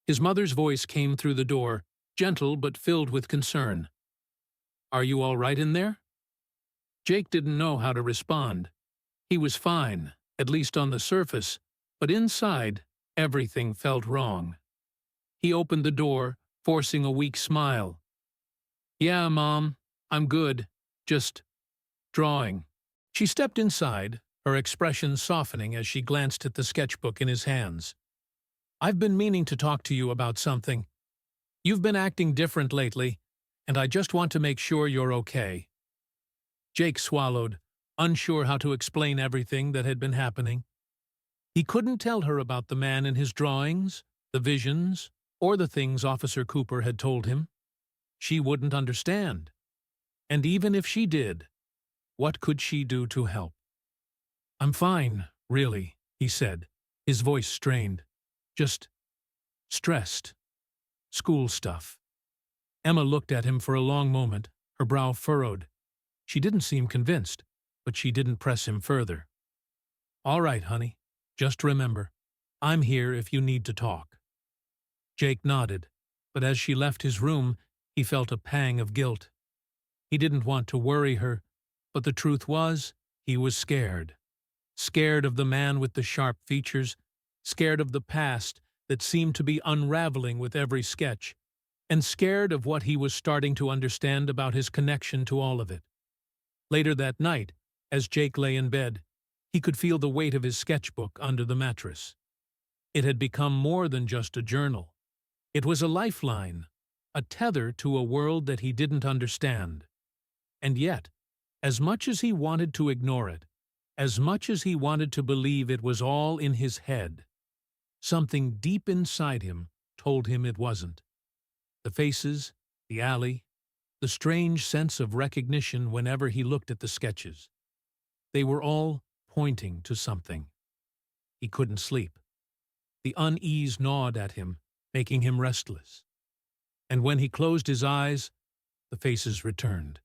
His mother's voice came through the door, gentle but filled with concern. Are you all right in there? Jake didn't know how to respond. He was fine, at least on the surface, but inside, everything felt wrong. He opened the door, forcing a weak smile. Yeah, Mom, I'm good. Just drawing. She stepped inside, her expression softening as she glanced at the sketchbook in his hands. I've been meaning to talk to you about something. You've been acting different lately, and I just want to make sure you're okay. Jake swallowed, unsure how to explain everything that had been happening. He couldn't tell her about the man in his drawings, the visions, or the things Officer Cooper had told him. She wouldn't understand. And even if she did, what could she do to help? I'm fine, really, he said, his voice strained. Just stressed. School stuff. Emma looked at him for a long moment, her brow furrowed. She didn't seem convinced, but she didn't press him further. All right, honey. Just remember, I'm here if you need to talk. Jake nodded, but as she left his room, he felt a pang of guilt. He didn't want to worry her, but the truth was, he was scared. Scared of the man with the sharp features, scared of the past that seemed to be unraveling with every sketch, and scared of what he was starting to understand about his connection to all of it. Later that night, as Jake lay in bed, he could feel the weight of his sketchbook under the mattress. It had become more than just a journal. It was a lifeline, a tether to a world that he didn't understand. And yet, as much as he wanted to ignore it, as much as he wanted to believe it was all in his head, something deep inside him told him it wasn't. The faces, the alley, the strange sense of recognition whenever he looked at the sketches. They were all pointing to something. He couldn't sleep. The unease gnawed at him, making him restless. And when he closed his eyes, the faces returned.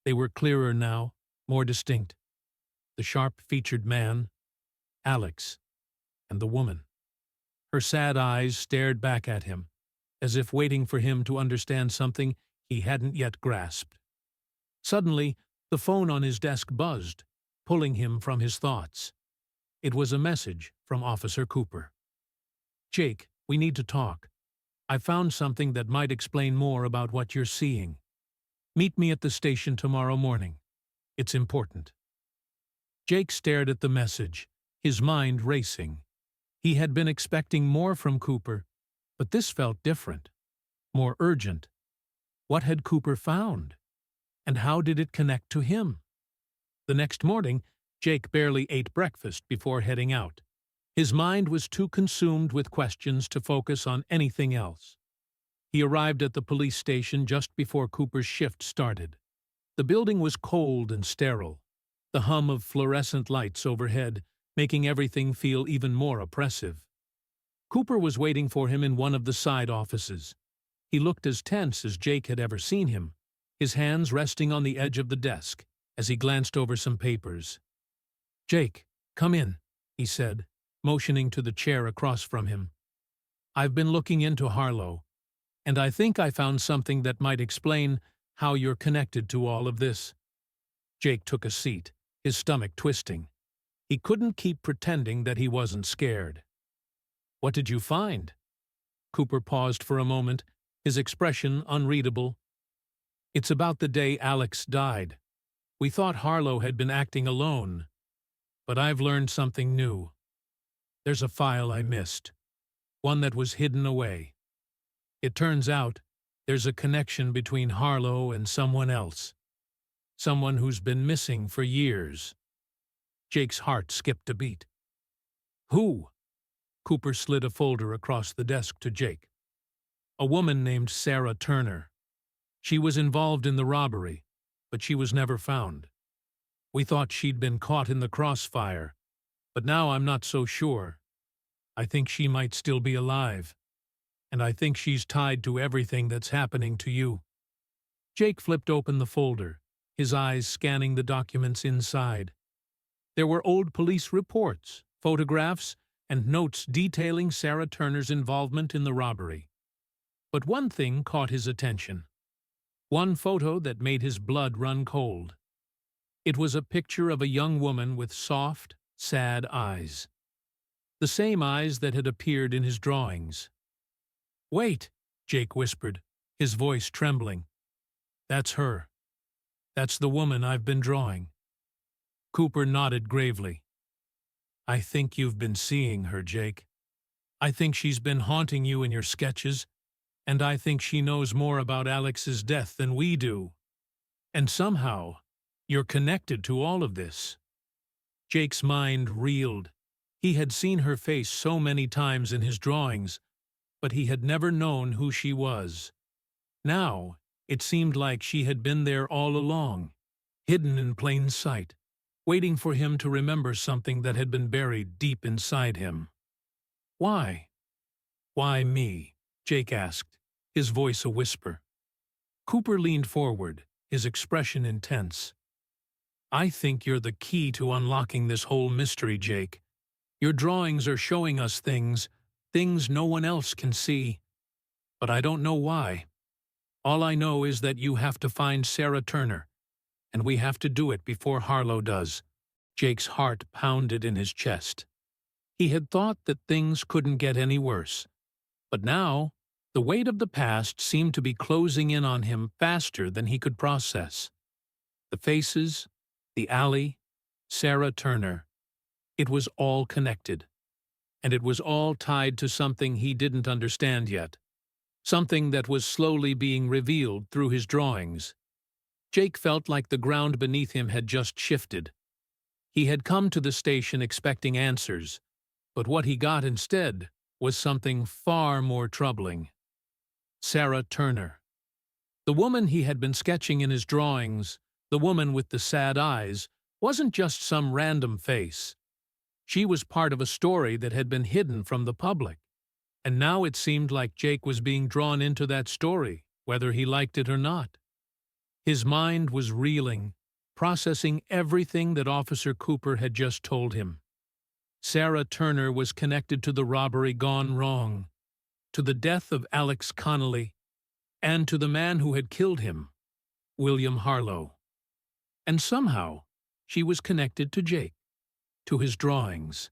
They were clearer now, more distinct. The sharp-featured man, Alex, and the woman. Her sad eyes stared back at him, as if waiting for him to understand something he hadn't yet grasped. Suddenly, the phone on his desk buzzed, pulling him from his thoughts. It was a message from Officer Cooper. Jake, we need to talk. I found something that might explain more about what you're seeing. Meet me at the station tomorrow morning. It's important. Jake stared at the message, his mind racing. He had been expecting more from Cooper, but this felt different, more urgent. What had Cooper found? And how did it connect to him? The next morning, Jake barely ate breakfast before heading out. His mind was too consumed with questions to focus on anything else. He arrived at the police station just before Cooper's shift started. The building was cold and sterile, the hum of fluorescent lights overhead making everything feel even more oppressive. Cooper was waiting for him in one of the side offices. He looked as tense as Jake had ever seen him, his hands resting on the edge of the desk as he glanced over some papers. "Jake, come in," he said, motioning to the chair across from him. "I've been looking into Harlo, and I think I found something that might explain how you're connected to all of this." Jake took a seat, his stomach twisting. He couldn't keep pretending that he wasn't scared. "What did you find?" Cooper paused for a moment, his expression unreadable. "It's about the day Alex died. We thought Harlo had been acting alone, but I've learned something new. There's a file I missed, one that was hidden away. It turns out there's a connection between Harlo and someone else, someone who's been missing for years." Jake's heart skipped a beat. "Who?" Cooper slid a folder across the desk to Jake. "A woman named Sarah Turner. She was involved in the robbery, but she was never found. We thought she'd been caught in the crossfire, but now I'm not so sure. I think she might still be alive, and I think she's tied to everything that's happening to you." Jake flipped open the folder, his eyes scanning the documents inside. There were old police reports, photographs, and notes detailing Sarah Turner's involvement in the robbery. But one thing caught his attention. One photo that made his blood run cold. It was a picture of a young woman with soft, sad eyes. The same eyes that had appeared in his drawings. "Wait," Jake whispered, his voice trembling. "That's her. That's the woman I've been drawing." Cooper nodded gravely. "I think you've been seeing her, Jake. I think she's been haunting you in your sketches, and I think she knows more about Alex's death than we do. And somehow, you're connected to all of this." Jake's mind reeled. He had seen her face so many times in his drawings, but he had never known who she was. Now, it seemed like she had been there all along, hidden in plain sight, waiting for him to remember something that had been buried deep inside him. "Why? Why me?" Jake asked, his voice a whisper. Cooper leaned forward, his expression intense. "I think you're the key to unlocking this whole mystery, Jake. Your drawings are showing us things no one else can see. But I don't know why. All I know is that you have to find Sarah Turner, and we have to do it before Harlo does." Jake's heart pounded in his chest. He had thought that things couldn't get any worse, but now the weight of the past seemed to be closing in on him faster than he could process. The faces, the alley, Sarah Turner. It was all connected, and it was all tied to something he didn't understand yet, something that was slowly being revealed through his drawings. Jake felt like the ground beneath him had just shifted. He had come to the station expecting answers, but what he got instead was something far more troubling. Sarah Turner. The woman he had been sketching in his drawings, the woman with the sad eyes, wasn't just some random face. She was part of a story that had been hidden from the public, and now it seemed like Jake was being drawn into that story, whether he liked it or not. His mind was reeling, processing everything that Officer Cooper had just told him. Sarah Turner was connected to the robbery gone wrong, to the death of Alex Connelly, and to the man who had killed him, William Harlo. And somehow, she was connected to Jake, to his drawings,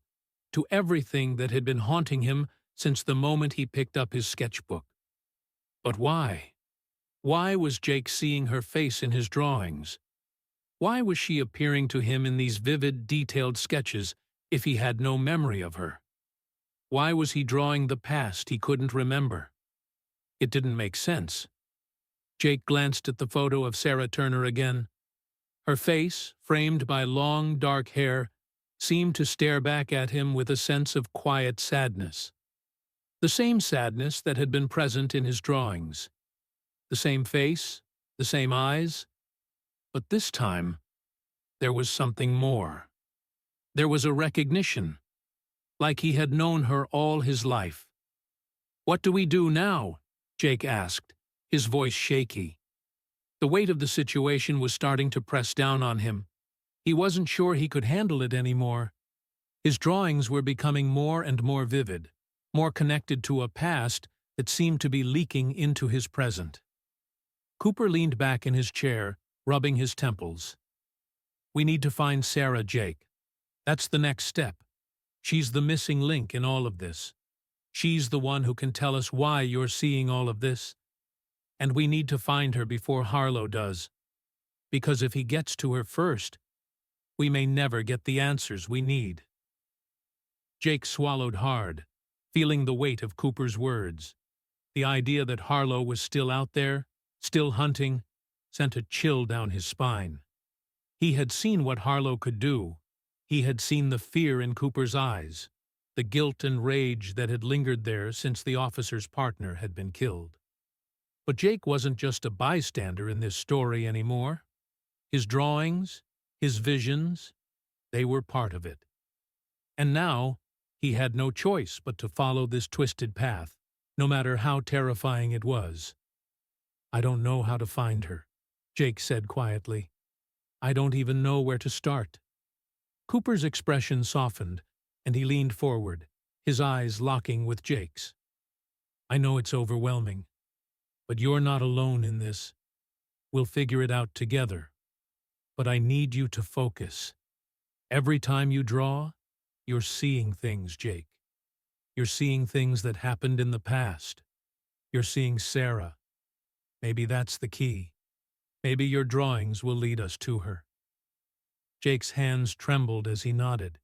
to everything that had been haunting him since the moment he picked up his sketchbook. But why? Why was Jake seeing her face in his drawings? Why was she appearing to him in these vivid, detailed sketches if he had no memory of her? Why was he drawing the past he couldn't remember? It didn't make sense. Jake glanced at the photo of Sarah Turner again. Her face, framed by long, dark hair, seemed to stare back at him with a sense of quiet sadness. The same sadness that had been present in his drawings. The same face, the same eyes, but this time there was something more. There was a recognition, like he had known her all his life. "What do we do now?" Jake asked, his voice shaky. The weight of the situation was starting to press down on him. He wasn't sure he could handle it anymore. His drawings were becoming more and more vivid, more connected to a past that seemed to be leaking into his present. Cooper leaned back in his chair, rubbing his temples. "We need to find Sarah, Jake. That's the next step. She's the missing link in all of this. She's the one who can tell us why you're seeing all of this. And we need to find her before Harlo does. Because if he gets to her first, we may never get the answers we need." Jake swallowed hard, feeling the weight of Cooper's words. The idea that Harlo was still out there, still hunting, sent a chill down his spine. He had seen what Harlo could do. He had seen the fear in Cooper's eyes, the guilt and rage that had lingered there since the officer's partner had been killed. But Jake wasn't just a bystander in this story anymore. His drawings, his visions, they were part of it. And now, he had no choice but to follow this twisted path, no matter how terrifying it was. "I don't know how to find her," Jake said quietly. "I don't even know where to start." Cooper's expression softened, and he leaned forward, his eyes locking with Jake's. "I know it's overwhelming, but you're not alone in this. We'll figure it out together. But I need you to focus. Every time you draw, you're seeing things, Jake. You're seeing things that happened in the past. You're seeing Sarah. Maybe that's the key. Maybe your drawings will lead us to her." Jake's hands trembled as he nodded.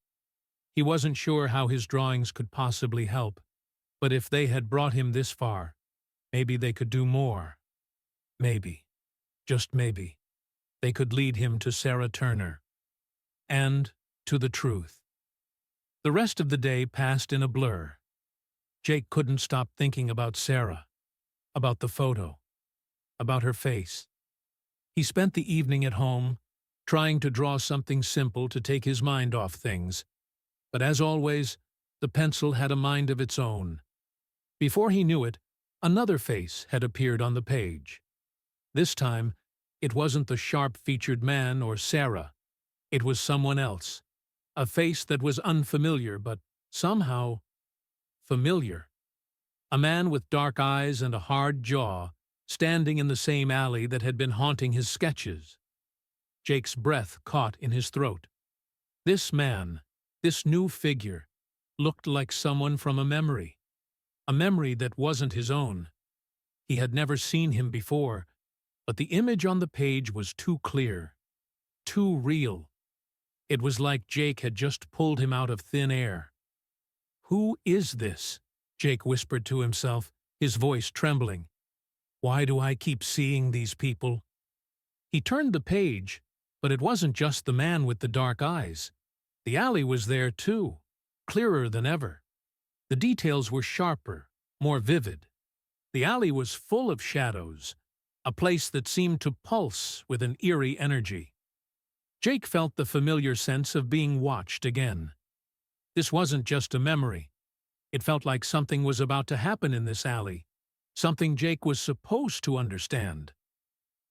He wasn't sure how his drawings could possibly help, but if they had brought him this far, maybe they could do more. Maybe, just maybe, they could lead him to Sarah Turner. And to the truth. The rest of the day passed in a blur. Jake couldn't stop thinking about Sarah, about the photo, about her face. He spent the evening at home, trying to draw something simple to take his mind off things. But as always, the pencil had a mind of its own. Before he knew it, another face had appeared on the page. This time, it wasn't the sharp-featured man or Sarah. It was someone else. A face that was unfamiliar, but somehow familiar. A man with dark eyes and a hard jaw, standing in the same alley that had been haunting his sketches. Jake's breath caught in his throat. This man, this new figure, looked like someone from a memory that wasn't his own. He had never seen him before, but the image on the page was too clear, too real. It was like Jake had just pulled him out of thin air. "Who is this?" Jake whispered to himself, his voice trembling. "Why do I keep seeing these people?" He turned the page, but it wasn't just the man with the dark eyes. The alley was there too, clearer than ever. The details were sharper, more vivid. The alley was full of shadows, a place that seemed to pulse with an eerie energy. Jake felt the familiar sense of being watched again. This wasn't just a memory. It felt like something was about to happen in this alley, something Jake was supposed to understand.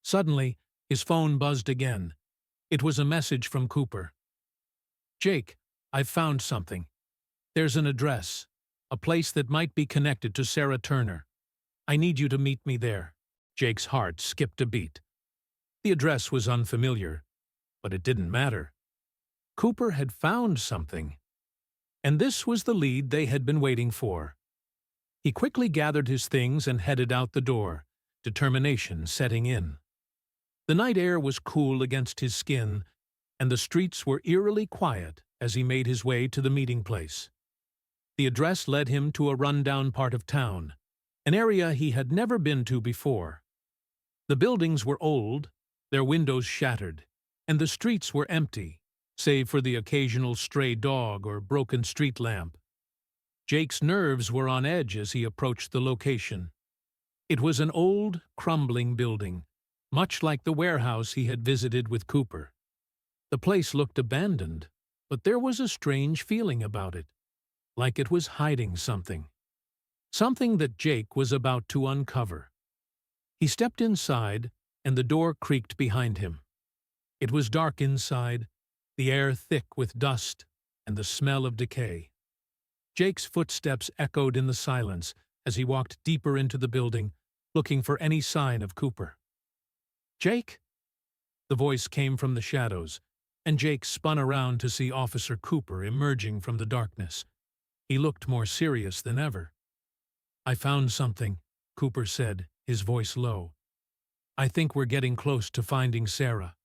Suddenly, his phone buzzed again. It was a message from Cooper. "Jake, I've found something. There's an address, a place that might be connected to Sarah Turner. I need you to meet me there." Jake's heart skipped a beat. The address was unfamiliar, but it didn't matter. Cooper had found something. And this was the lead they had been waiting for. He quickly gathered his things and headed out the door, determination setting in. The night air was cool against his skin, and the streets were eerily quiet as he made his way to the meeting place. The address led him to a rundown part of town, an area he had never been to before. The buildings were old, their windows shattered, and the streets were empty, save for the occasional stray dog or broken street lamp. Jake's nerves were on edge as he approached the location. It was an old, crumbling building, much like the warehouse he had visited with Cooper. The place looked abandoned, but there was a strange feeling about it, like it was hiding something. Something that Jake was about to uncover. He stepped inside, and the door creaked behind him. It was dark inside, the air thick with dust and the smell of decay. Jake's footsteps echoed in the silence as he walked deeper into the building, looking for any sign of Cooper. "Jake?" The voice came from the shadows, and Jake spun around to see Officer Cooper emerging from the darkness. He looked more serious than ever. "I found something," Cooper said, his voice low. "I think we're getting close to finding Sarah.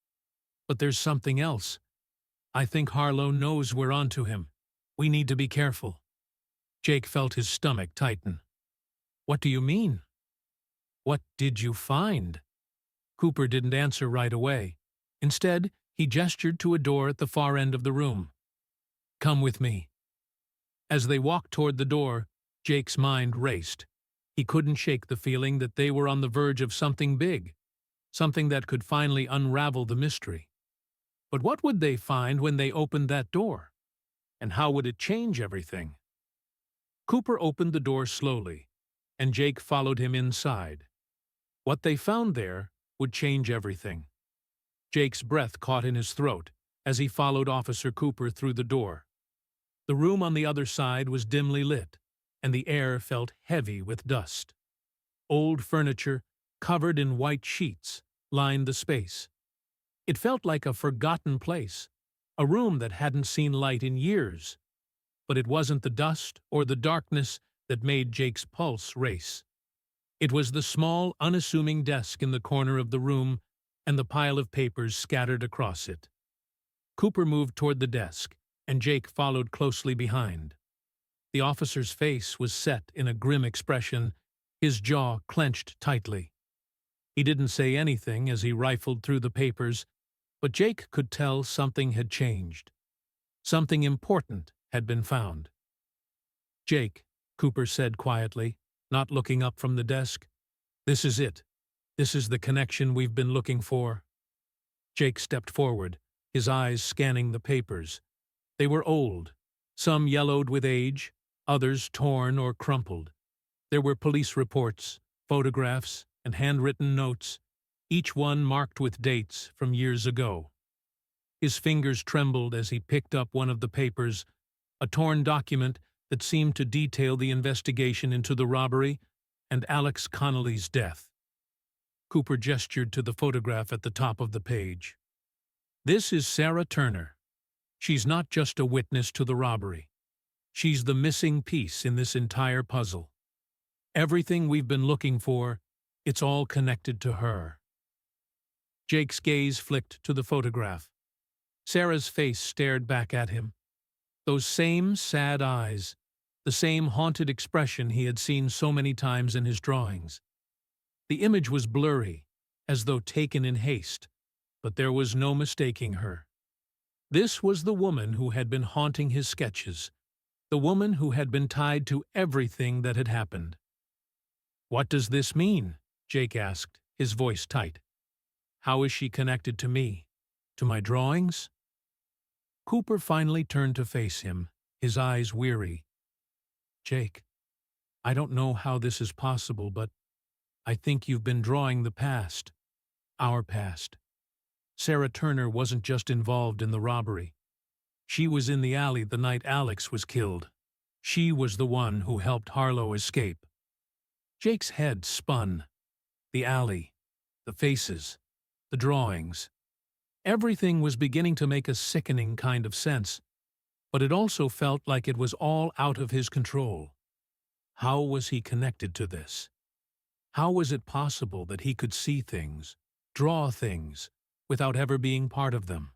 But there's something else. I think Harlo knows we're onto him. We need to be careful." Jake felt his stomach tighten. "What do you mean?" "What did you find?" Cooper didn't answer right away. Instead, he gestured to a door at the far end of the room. "Come with me." As they walked toward the door, Jake's mind raced. He couldn't shake the feeling that they were on the verge of something big, something that could finally unravel the mystery. But what would they find when they opened that door? And how would it change everything? Cooper opened the door slowly, and Jake followed him inside. What they found there would change everything. Jake's breath caught in his throat as he followed Officer Cooper through the door. The room on the other side was dimly lit, and the air felt heavy with dust. Old furniture, covered in white sheets, lined the space. It felt like a forgotten place, a room that hadn't seen light in years. But it wasn't the dust or the darkness that made Jake's pulse race. It was the small, unassuming desk in the corner of the room and the pile of papers scattered across it. Cooper moved toward the desk, and Jake followed closely behind. The officer's face was set in a grim expression, his jaw clenched tightly. He didn't say anything as he rifled through the papers, but Jake could tell something had changed. Something important had been found. "Jake," Cooper said quietly, not looking up from the desk, "this is it. This is the connection we've been looking for." Jake stepped forward, his eyes scanning the papers. They were old, some yellowed with age, others torn or crumpled. There were police reports, photographs, and handwritten notes, each one marked with dates from years ago. His fingers trembled as he picked up one of the papers, a torn document that seemed to detail the investigation into the robbery and Alex Connelly's death. Cooper gestured to the photograph at the top of the page. "This is Sarah Turner. She's not just a witness to the robbery. She's the missing piece in this entire puzzle. Everything we've been looking for, it's all connected to her." Jake's gaze flicked to the photograph. Sarah's face stared back at him. Those same sad eyes, the same haunted expression he had seen so many times in his drawings. The image was blurry, as though taken in haste, but there was no mistaking her. This was the woman who had been haunting his sketches, the woman who had been tied to everything that had happened. "What does this mean?" Jake asked, his voice tight. "How is she connected to me? To my drawings?" Cooper finally turned to face him, his eyes weary. "Jake, I don't know how this is possible, but I think you've been drawing the past. Our past. Sarah Turner wasn't just involved in the robbery. She was in the alley the night Alex was killed. She was the one who helped Harlo escape." Jake's head spun. The alley, the faces, the drawings. Everything was beginning to make a sickening kind of sense, but it also felt like it was all out of his control. How was he connected to this? How was it possible that he could see things, draw things, without ever being part of them?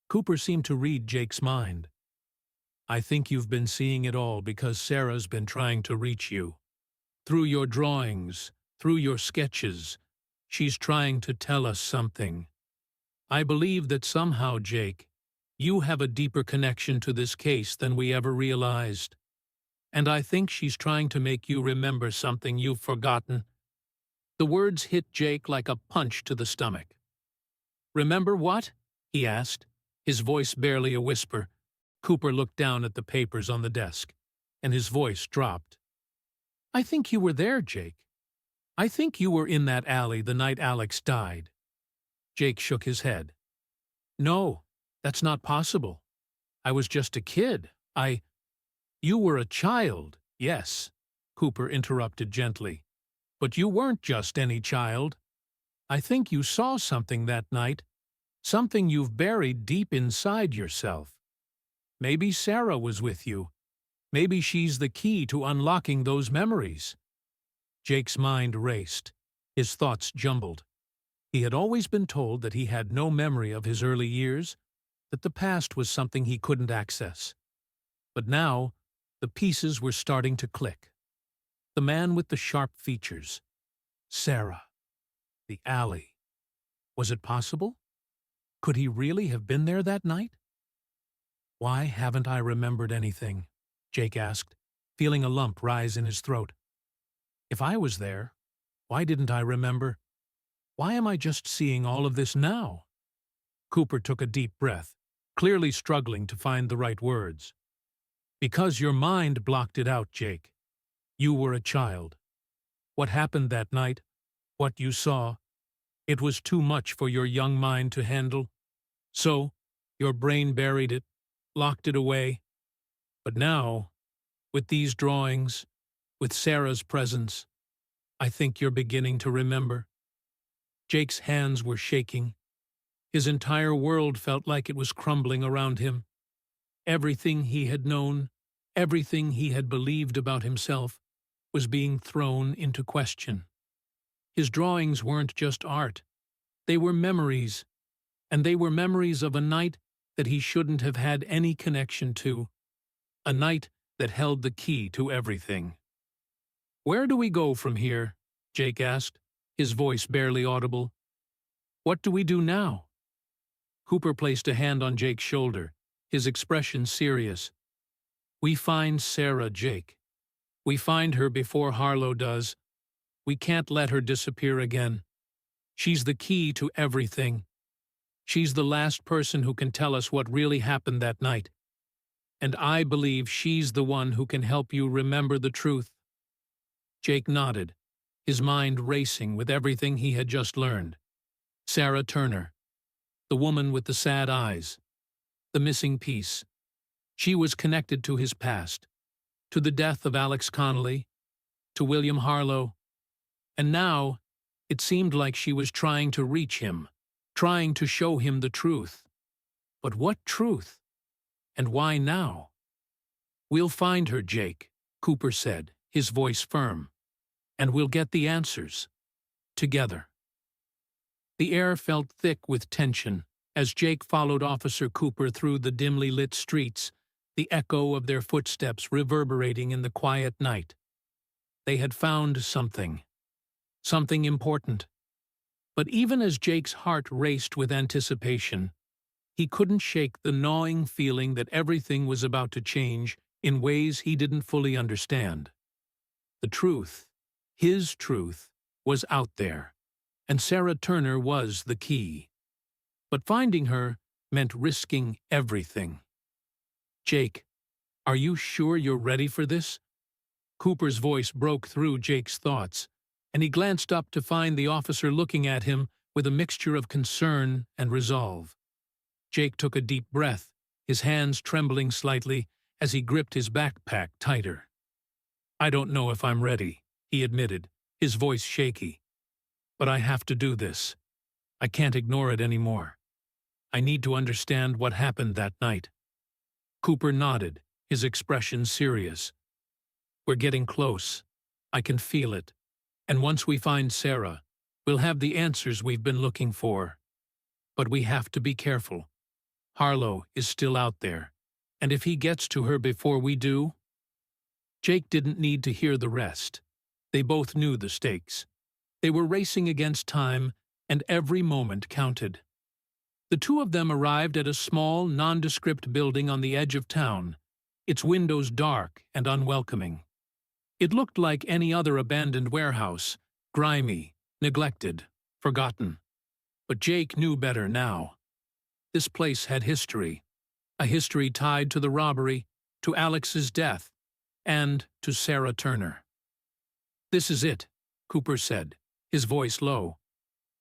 Cooper seemed to read Jake's mind. "I think you've been seeing it all because Sarah's been trying to reach you. Through your drawings, through your sketches, She's trying to tell us something. I believe that somehow, Jake, you have a deeper connection to this case than we ever realized. And I think she's trying to make you remember something you've forgotten." The words hit Jake like a punch to the stomach. "Remember what?" he asked, his voice barely a whisper. Cooper looked down at the papers on the desk, and his voice dropped. "I think you were there, Jake. I think you were in that alley the night Alex died." Jake shook his head. "No, that's not possible. I was just a kid. You were a child, yes," Cooper interrupted gently. "But you weren't just any child. I think you saw something that night, something you've buried deep inside yourself. Maybe Sarah was with you. Maybe she's the key to unlocking those memories." Jake's mind raced. His thoughts jumbled. He had always been told that he had no memory of his early years, that the past was something he couldn't access. But now, the pieces were starting to click. The man with the sharp features. Sarah. The alley. Was it possible? Could he really have been there that night? "Why haven't I remembered anything?" Jake asked, feeling a lump rise in his throat. "If I was there, why didn't I remember? Why am I just seeing all of this now?" Cooper took a deep breath, clearly struggling to find the right words. "Because your mind blocked it out, Jake. You were a child. What happened that night, what you saw, it was too much for your young mind to handle. So, your brain buried it, locked it away. But now, with these drawings, with Sarah's presence, I think you're beginning to remember." Jake's hands were shaking. His entire world felt like it was crumbling around him. Everything he had known, everything he had believed about himself, was being thrown into question. His drawings weren't just art. They were memories, and they were memories of a night that he shouldn't have had any connection to, a night that held the key to everything. "Where do we go from here?" Jake asked, his voice barely audible. "What do we do now?" Cooper placed a hand on Jake's shoulder, his expression serious. "We find Sarah, Jake. We find her before Harlo does. We can't let her disappear again. She's the key to everything. She's the last person who can tell us what really happened that night. And I believe she's the one who can help you remember the truth." Jake nodded, his mind racing with everything he had just learned. Sarah Turner, the woman with the sad eyes, the missing piece. She was connected to his past, to the death of Alex Connelly, to William Harlo, and now it seemed like she was trying to reach him, trying to show him the truth. But what truth? And why now? "We'll find her, Jake," Cooper said, his voice firm. "And we'll get the answers. Together." The air felt thick with tension as Jake followed Officer Cooper through the dimly lit streets, the echo of their footsteps reverberating in the quiet night. They had found something. Something important. But even as Jake's heart raced with anticipation, he couldn't shake the gnawing feeling that everything was about to change in ways he didn't fully understand. The truth, his truth, was out there, and Sarah Turner was the key. But finding her meant risking everything. "Jake, are you sure you're ready for this?" Cooper's voice broke through Jake's thoughts, and he glanced up to find the officer looking at him with a mixture of concern and resolve. Jake took a deep breath, his hands trembling slightly as he gripped his backpack tighter. "I don't know if I'm ready," he admitted, his voice shaky. "But I have to do this. I can't ignore it anymore. I need to understand what happened that night." Cooper nodded, his expression serious. "We're getting close. I can feel it. And once we find Sarah, we'll have the answers we've been looking for. But we have to be careful. Harlo is still out there, and if he gets to her before we do—" Jake didn't need to hear the rest. They both knew the stakes. They were racing against time, and every moment counted. The two of them arrived at a small, nondescript building on the edge of town, its windows dark and unwelcoming. It looked like any other abandoned warehouse, grimy, neglected, forgotten. But Jake knew better now. This place had history, a history tied to the robbery, to Alex's death, and to Sarah Turner. "This is it," Cooper said, his voice low.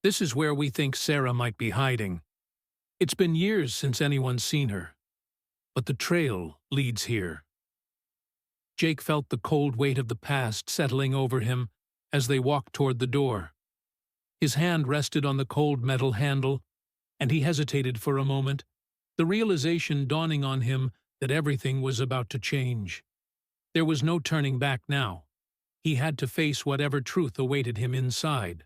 "This is where we think Sarah might be hiding. It's been years since anyone's seen her, but the trail leads here." Jake felt the cold weight of the past settling over him as they walked toward the door. His hand rested on the cold metal handle, and he hesitated for a moment, the realization dawning on him that everything was about to change. There was no turning back now. He had to face whatever truth awaited him inside.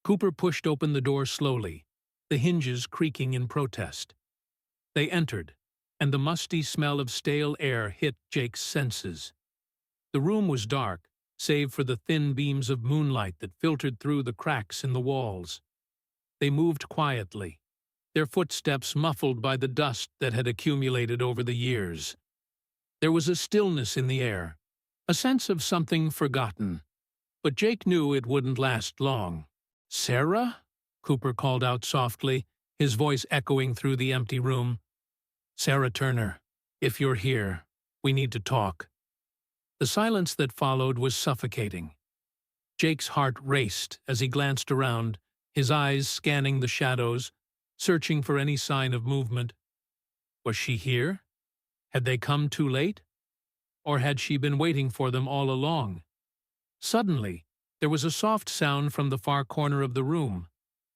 Cooper pushed open the door slowly, the hinges creaking in protest. They entered, and the musty smell of stale air hit Jake's senses. The room was dark, save for the thin beams of moonlight that filtered through the cracks in the walls. They moved quietly, their footsteps muffled by the dust that had accumulated over the years. There was a stillness in the air, a sense of something forgotten. But Jake knew it wouldn't last long. "Sarah?" Cooper called out softly, his voice echoing through the empty room. "Sarah Turner, if you're here, we need to talk." The silence that followed was suffocating. Jake's heart raced as he glanced around, his eyes scanning the shadows, searching for any sign of movement. Was she here? Had they come too late? Or had she been waiting for them all along? Suddenly, there was a soft sound from the far corner of the room,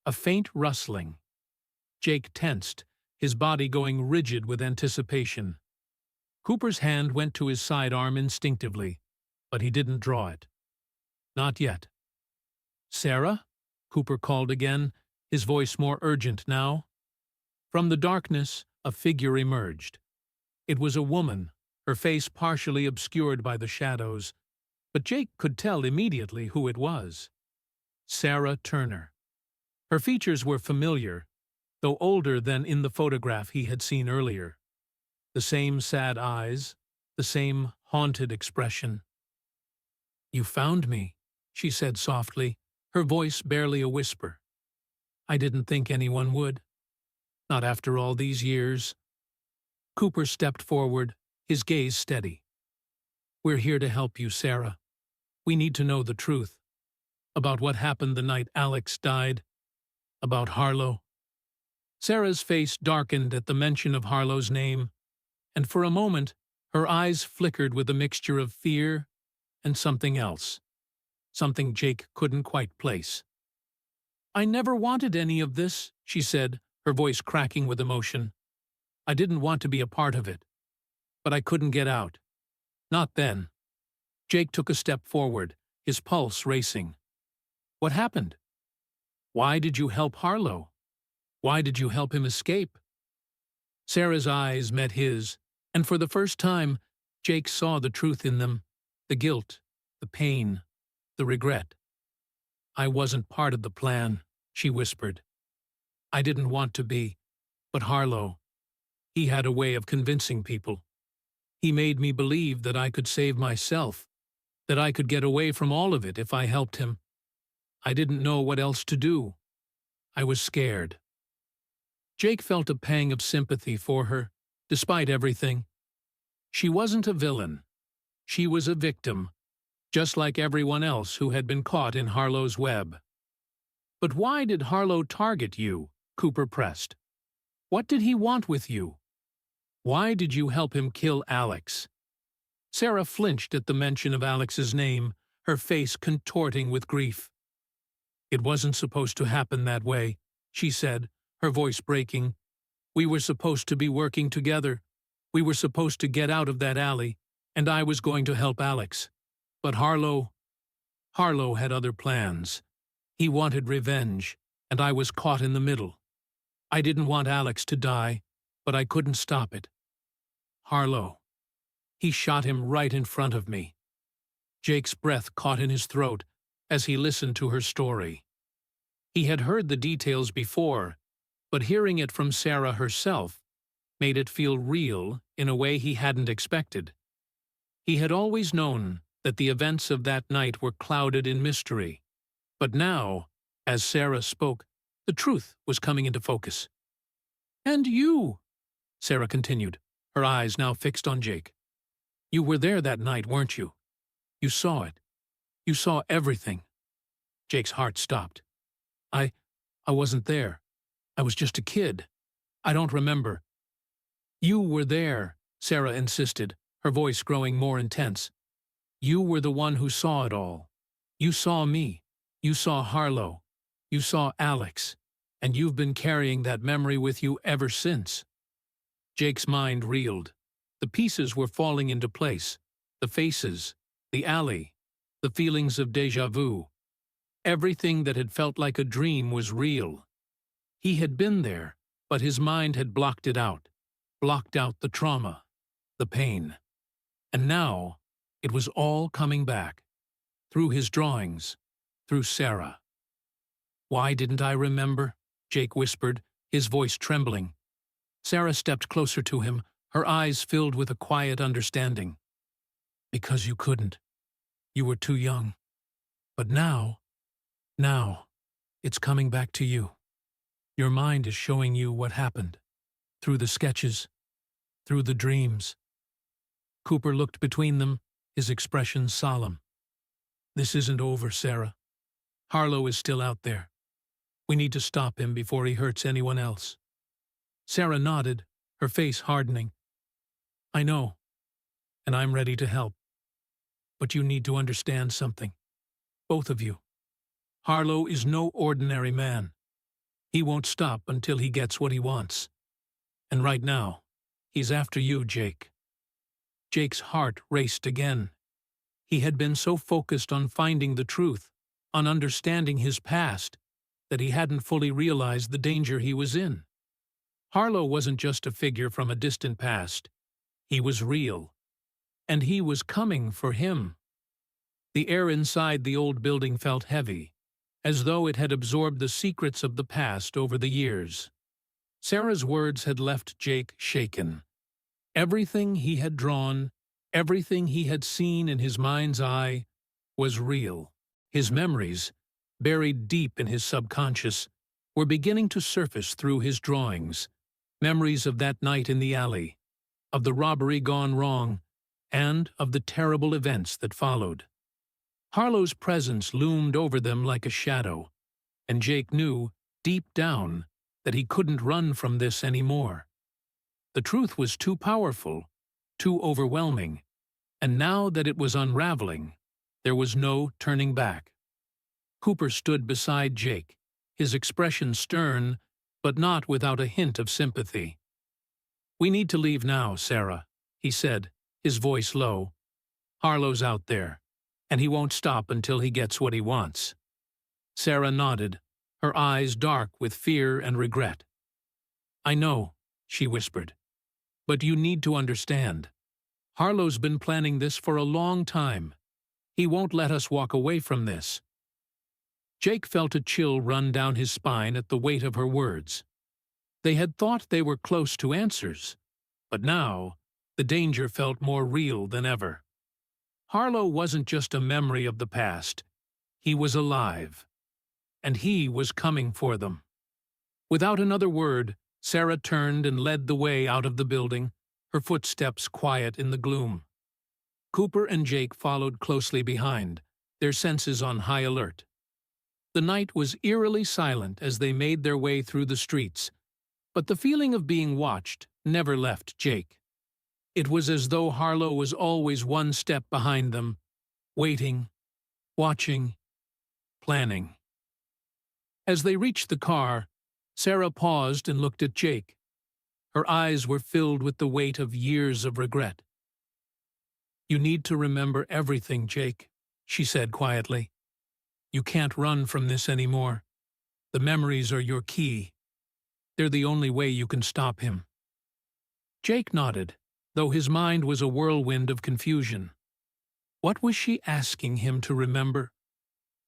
a faint rustling. Jake tensed, his body going rigid with anticipation. Cooper's hand went to his sidearm instinctively, but he didn't draw it. Not yet. "Sarah?" Cooper called again, his voice more urgent now. From the darkness, a figure emerged. It was a woman, her face partially obscured by the shadows, but Jake could tell immediately who it was. Sarah Turner. Her features were familiar, though older than in the photograph he had seen earlier. The same sad eyes, the same haunted expression. "You found me," she said softly, her voice barely a whisper. "I didn't think anyone would. Not after all these years." Cooper stepped forward, his gaze steady. "We're here to help you, Sarah. We need to know the truth. About what happened the night Alex died. About Harlo." Sarah's face darkened at the mention of Harlo's name, and for a moment her eyes flickered with a mixture of fear and something else, something Jake couldn't quite place. "I never wanted any of this," she said, her voice cracking with emotion. "I didn't want to be a part of it. But I couldn't get out. Not then." Jake took a step forward, his pulse racing. "What happened? Why did you help Harlo? Why did you help him escape?" Sarah's eyes met his, and for the first time, Jake saw the truth in them, the guilt, the pain, the regret. "I wasn't part of the plan," she whispered. "I didn't want to be, but Harlo, he had a way of convincing people. He made me believe that I could save myself, that I could get away from all of it if I helped him. I didn't know what else to do. I was scared." Jake felt a pang of sympathy for her, despite everything. She wasn't a villain. She was a victim, just like everyone else who had been caught in Harlo's web. "But why did Harlo target you?" Cooper pressed. "What did he want with you? Why did you help him kill Alex?" Sarah flinched at the mention of Alex's name, her face contorting with grief. "It wasn't supposed to happen that way," she said, her voice breaking. "We were supposed to be working together. We were supposed to get out of that alley, and I was going to help Alex. But Harlo had other plans. He wanted revenge, and I was caught in the middle. I didn't want Alex to die, but I couldn't stop it. Harlo. He shot him right in front of me." Jake's breath caught in his throat, as he listened to her story. He had heard the details before, but hearing it from Sarah herself made it feel real in a way he hadn't expected. He had always known that the events of that night were clouded in mystery, but now, as Sarah spoke, the truth was coming into focus. "And you," Sarah continued, her eyes now fixed on Jake. "You were there that night, weren't you? You saw it. You saw everything." Jake's heart stopped. I wasn't there. I was just a kid. I don't remember." "You were there," Sarah insisted, her voice growing more intense. "You were the one who saw it all. You saw me. You saw Harlo. You saw Alex. And you've been carrying that memory with you ever since." Jake's mind reeled. The pieces were falling into place. The faces, the alley, the feelings of déjà vu. Everything that had felt like a dream was real. He had been there, but his mind had blocked it out, blocked out the trauma, the pain. And now, it was all coming back, through his drawings, through Sarah. "Why didn't I remember?" Jake whispered, his voice trembling. Sarah stepped closer to him, her eyes filled with a quiet understanding. "Because you couldn't. You were too young. But now, it's coming back to you. Your mind is showing you what happened, through the sketches, through the dreams." Cooper looked between them, his expression solemn. "This isn't over, Sarah. Harlo is still out there. We need to stop him before he hurts anyone else." Sarah nodded, her face hardening. "I know, and I'm ready to help. But you need to understand something. Both of you. Harlo is no ordinary man. He won't stop until he gets what he wants. And right now, he's after you, Jake." Jake's heart raced again. He had been so focused on finding the truth, on understanding his past, that he hadn't fully realized the danger he was in. Harlo wasn't just a figure from a distant past. He was real. And he was coming for him. The air inside the old building felt heavy, as though it had absorbed the secrets of the past over the years. Sarah's words had left Jake shaken. Everything he had drawn, everything he had seen in his mind's eye, was real. His memories, buried deep in his subconscious, were beginning to surface through his drawings. Memories of that night in the alley, of the robbery gone wrong, and of the terrible events that followed. Harlo's presence loomed over them like a shadow, and Jake knew, deep down, that he couldn't run from this anymore. The truth was too powerful, too overwhelming, and now that it was unraveling, there was no turning back. Cooper stood beside Jake, his expression stern, but not without a hint of sympathy. "We need to leave now, Sarah," he said, his voice low. "Harlo's out there, and he won't stop until he gets what he wants." Sarah nodded, her eyes dark with fear and regret. "I know," she whispered, "but you need to understand. Harlo's been planning this for a long time. He won't let us walk away from this." Jake felt a chill run down his spine at the weight of her words. They had thought they were close to answers, but now the danger felt more real than ever. Harlo wasn't just a memory of the past. He was alive, and he was coming for them. Without another word, Sarah turned and led the way out of the building, her footsteps quiet in the gloom. Cooper and Jake followed closely behind, their senses on high alert. The night was eerily silent as they made their way through the streets, but the feeling of being watched never left Jake. It was as though Harlo was always one step behind them, waiting, watching, planning. As they reached the car, Sarah paused and looked at Jake. Her eyes were filled with the weight of years of regret. "You need to remember everything, Jake," she said quietly. "You can't run from this anymore. The memories are your key. They're the only way you can stop him." Jake nodded, though his mind was a whirlwind of confusion. What was she asking him to remember?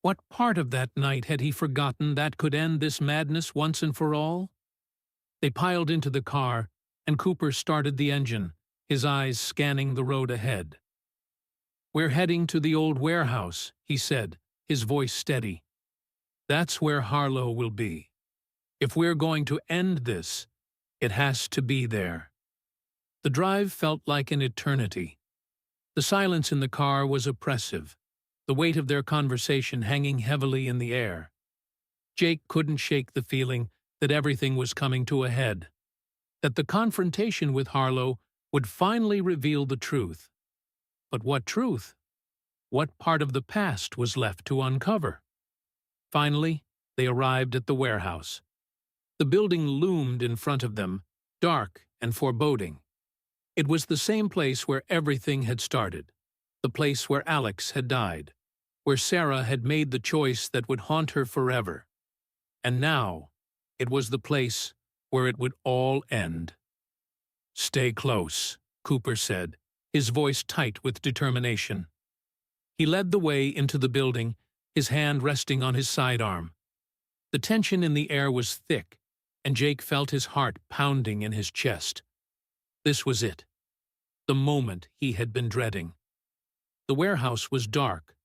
What part of that night had he forgotten that could end this madness once and for all? They piled into the car, and Cooper started the engine, his eyes scanning the road ahead. "We're heading to the old warehouse," he said, his voice steady. "That's where Harlo will be. If we're going to end this, it has to be there." The drive felt like an eternity. The silence in the car was oppressive, the weight of their conversation hanging heavily in the air. Jake couldn't shake the feeling that everything was coming to a head, that the confrontation with Harlo would finally reveal the truth. But what truth? What part of the past was left to uncover? Finally, they arrived at the warehouse. The building loomed in front of them, dark and foreboding. It was the same place where everything had started, the place where Alex had died, where Sarah had made the choice that would haunt her forever. And now, it was the place where it would all end. "Stay close," Cooper said, his voice tight with determination. He led the way into the building, his hand resting on his sidearm. The tension in the air was thick, and Jake felt his heart pounding in his chest. This was it, the moment he had been dreading. The warehouse was dark,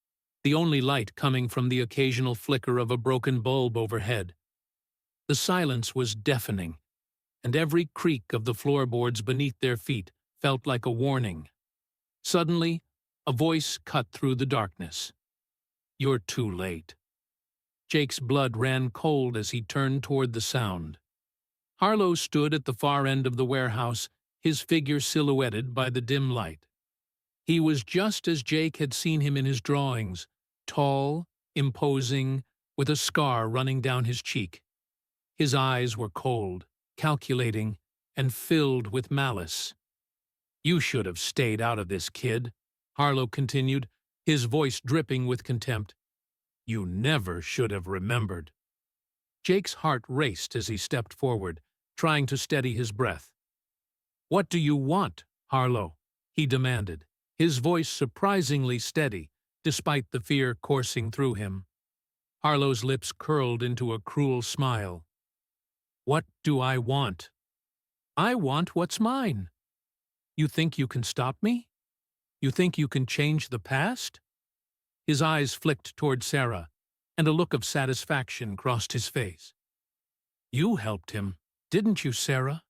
the only light coming from the occasional flicker of a broken bulb overhead. The silence was deafening, and every creak of the floorboards beneath their feet felt like a warning. Suddenly, a voice cut through the darkness. "You're too late." Jake's blood ran cold as he turned toward the sound. Harlo stood at the far end of the warehouse, his figure silhouetted by the dim light. He was just as Jake had seen him in his drawings, tall, imposing, with a scar running down his cheek. His eyes were cold, calculating, and filled with malice. "You should have stayed out of this, kid," Harlo continued, his voice dripping with contempt. "You never should have remembered." Jake's heart raced as he stepped forward, trying to steady his breath. "What do you want, Harlo?" he demanded, his voice surprisingly steady, despite the fear coursing through him. Harlo's lips curled into a cruel smile. "What do I want? I want what's mine. You think you can stop me? You think you can change the past?" His eyes flicked toward Sarah, and a look of satisfaction crossed his face. "You helped him, didn't you, Sarah?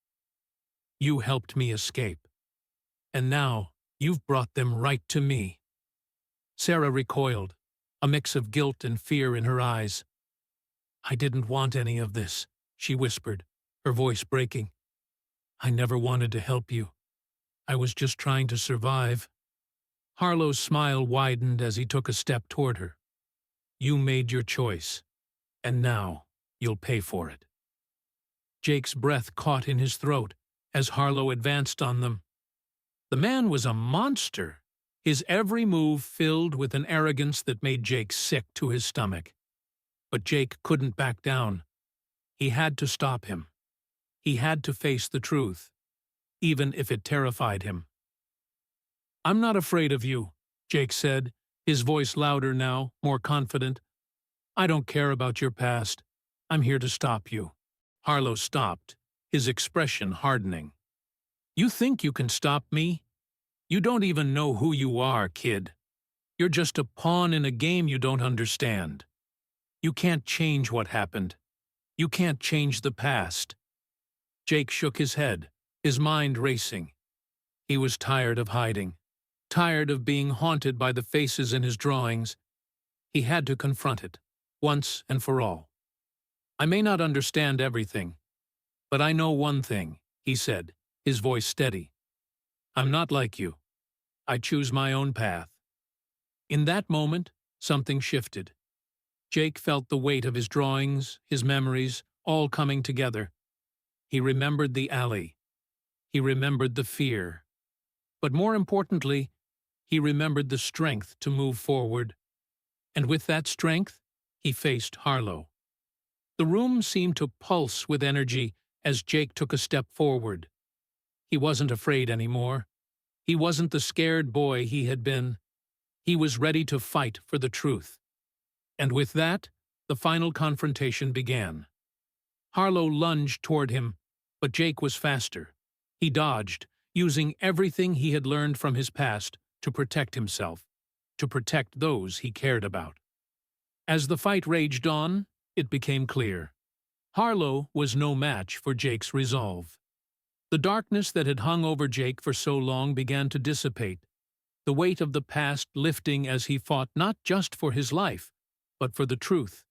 You helped me escape. And now you've brought them right to me." Sarah recoiled, a mix of guilt and fear in her eyes. "I didn't want any of this," she whispered, her voice breaking. "I never wanted to help you. I was just trying to survive." Harlo's smile widened as he took a step toward her. "You made your choice, and now you'll pay for it." Jake's breath caught in his throat as Harlo advanced on them. The man was a monster, his every move filled with an arrogance that made Jake sick to his stomach. But Jake couldn't back down. He had to stop him. He had to face the truth, even if it terrified him. "I'm not afraid of you," Jake said, his voice louder now, more confident. "I don't care about your past. I'm here to stop you." Harlo stopped, his expression hardening. "You think you can stop me? You don't even know who you are, kid. You're just a pawn in a game you don't understand. You can't change what happened. You can't change the past." Jake shook his head, his mind racing. He was tired of hiding, tired of being haunted by the faces in his drawings. He had to confront it, once and for all. "I may not understand everything, but I know one thing," he said, his voice steady. "I'm not like you. I choose my own path." In that moment, something shifted. Jake felt the weight of his drawings, his memories, all coming together. He remembered the alley. He remembered the fear. But more importantly, he remembered the strength to move forward. And with that strength, he faced Harlo. The room seemed to pulse with energy as Jake took a step forward. He wasn't afraid anymore. He wasn't the scared boy he had been. He was ready to fight for the truth. And with that, the final confrontation began. Harlo lunged toward him, but Jake was faster. He dodged, using everything he had learned from his past to protect himself, to protect those he cared about. As the fight raged on, it became clear. Harlo was no match for Jake's resolve. The darkness that had hung over Jake for so long began to dissipate, the weight of the past lifting as he fought not just for his life, but for the truth.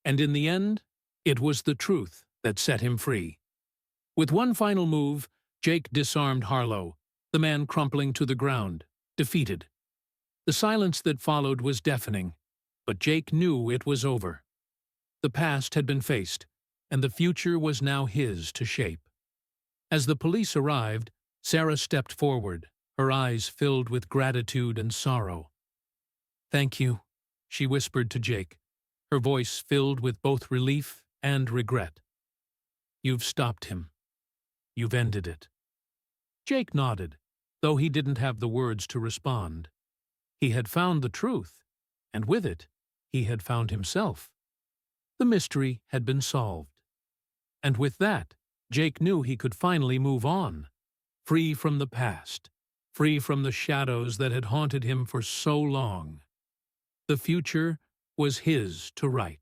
And in the end, it was the truth that set him free. With one final move, Jake disarmed Harlo, the man crumpling to the ground, defeated. The silence that followed was deafening, but Jake knew it was over. The past had been faced, and the future was now his to shape. As the police arrived, Sarah stepped forward, her eyes filled with gratitude and sorrow. "Thank you," she whispered to Jake, her voice filled with both relief and regret. "You've stopped him. You've ended it." Jake nodded, though he didn't have the words to respond. He had found the truth, and with it, he had found himself. The mystery had been solved. And with that, Jake knew he could finally move on, free from the past, free from the shadows that had haunted him for so long. The future was his to write.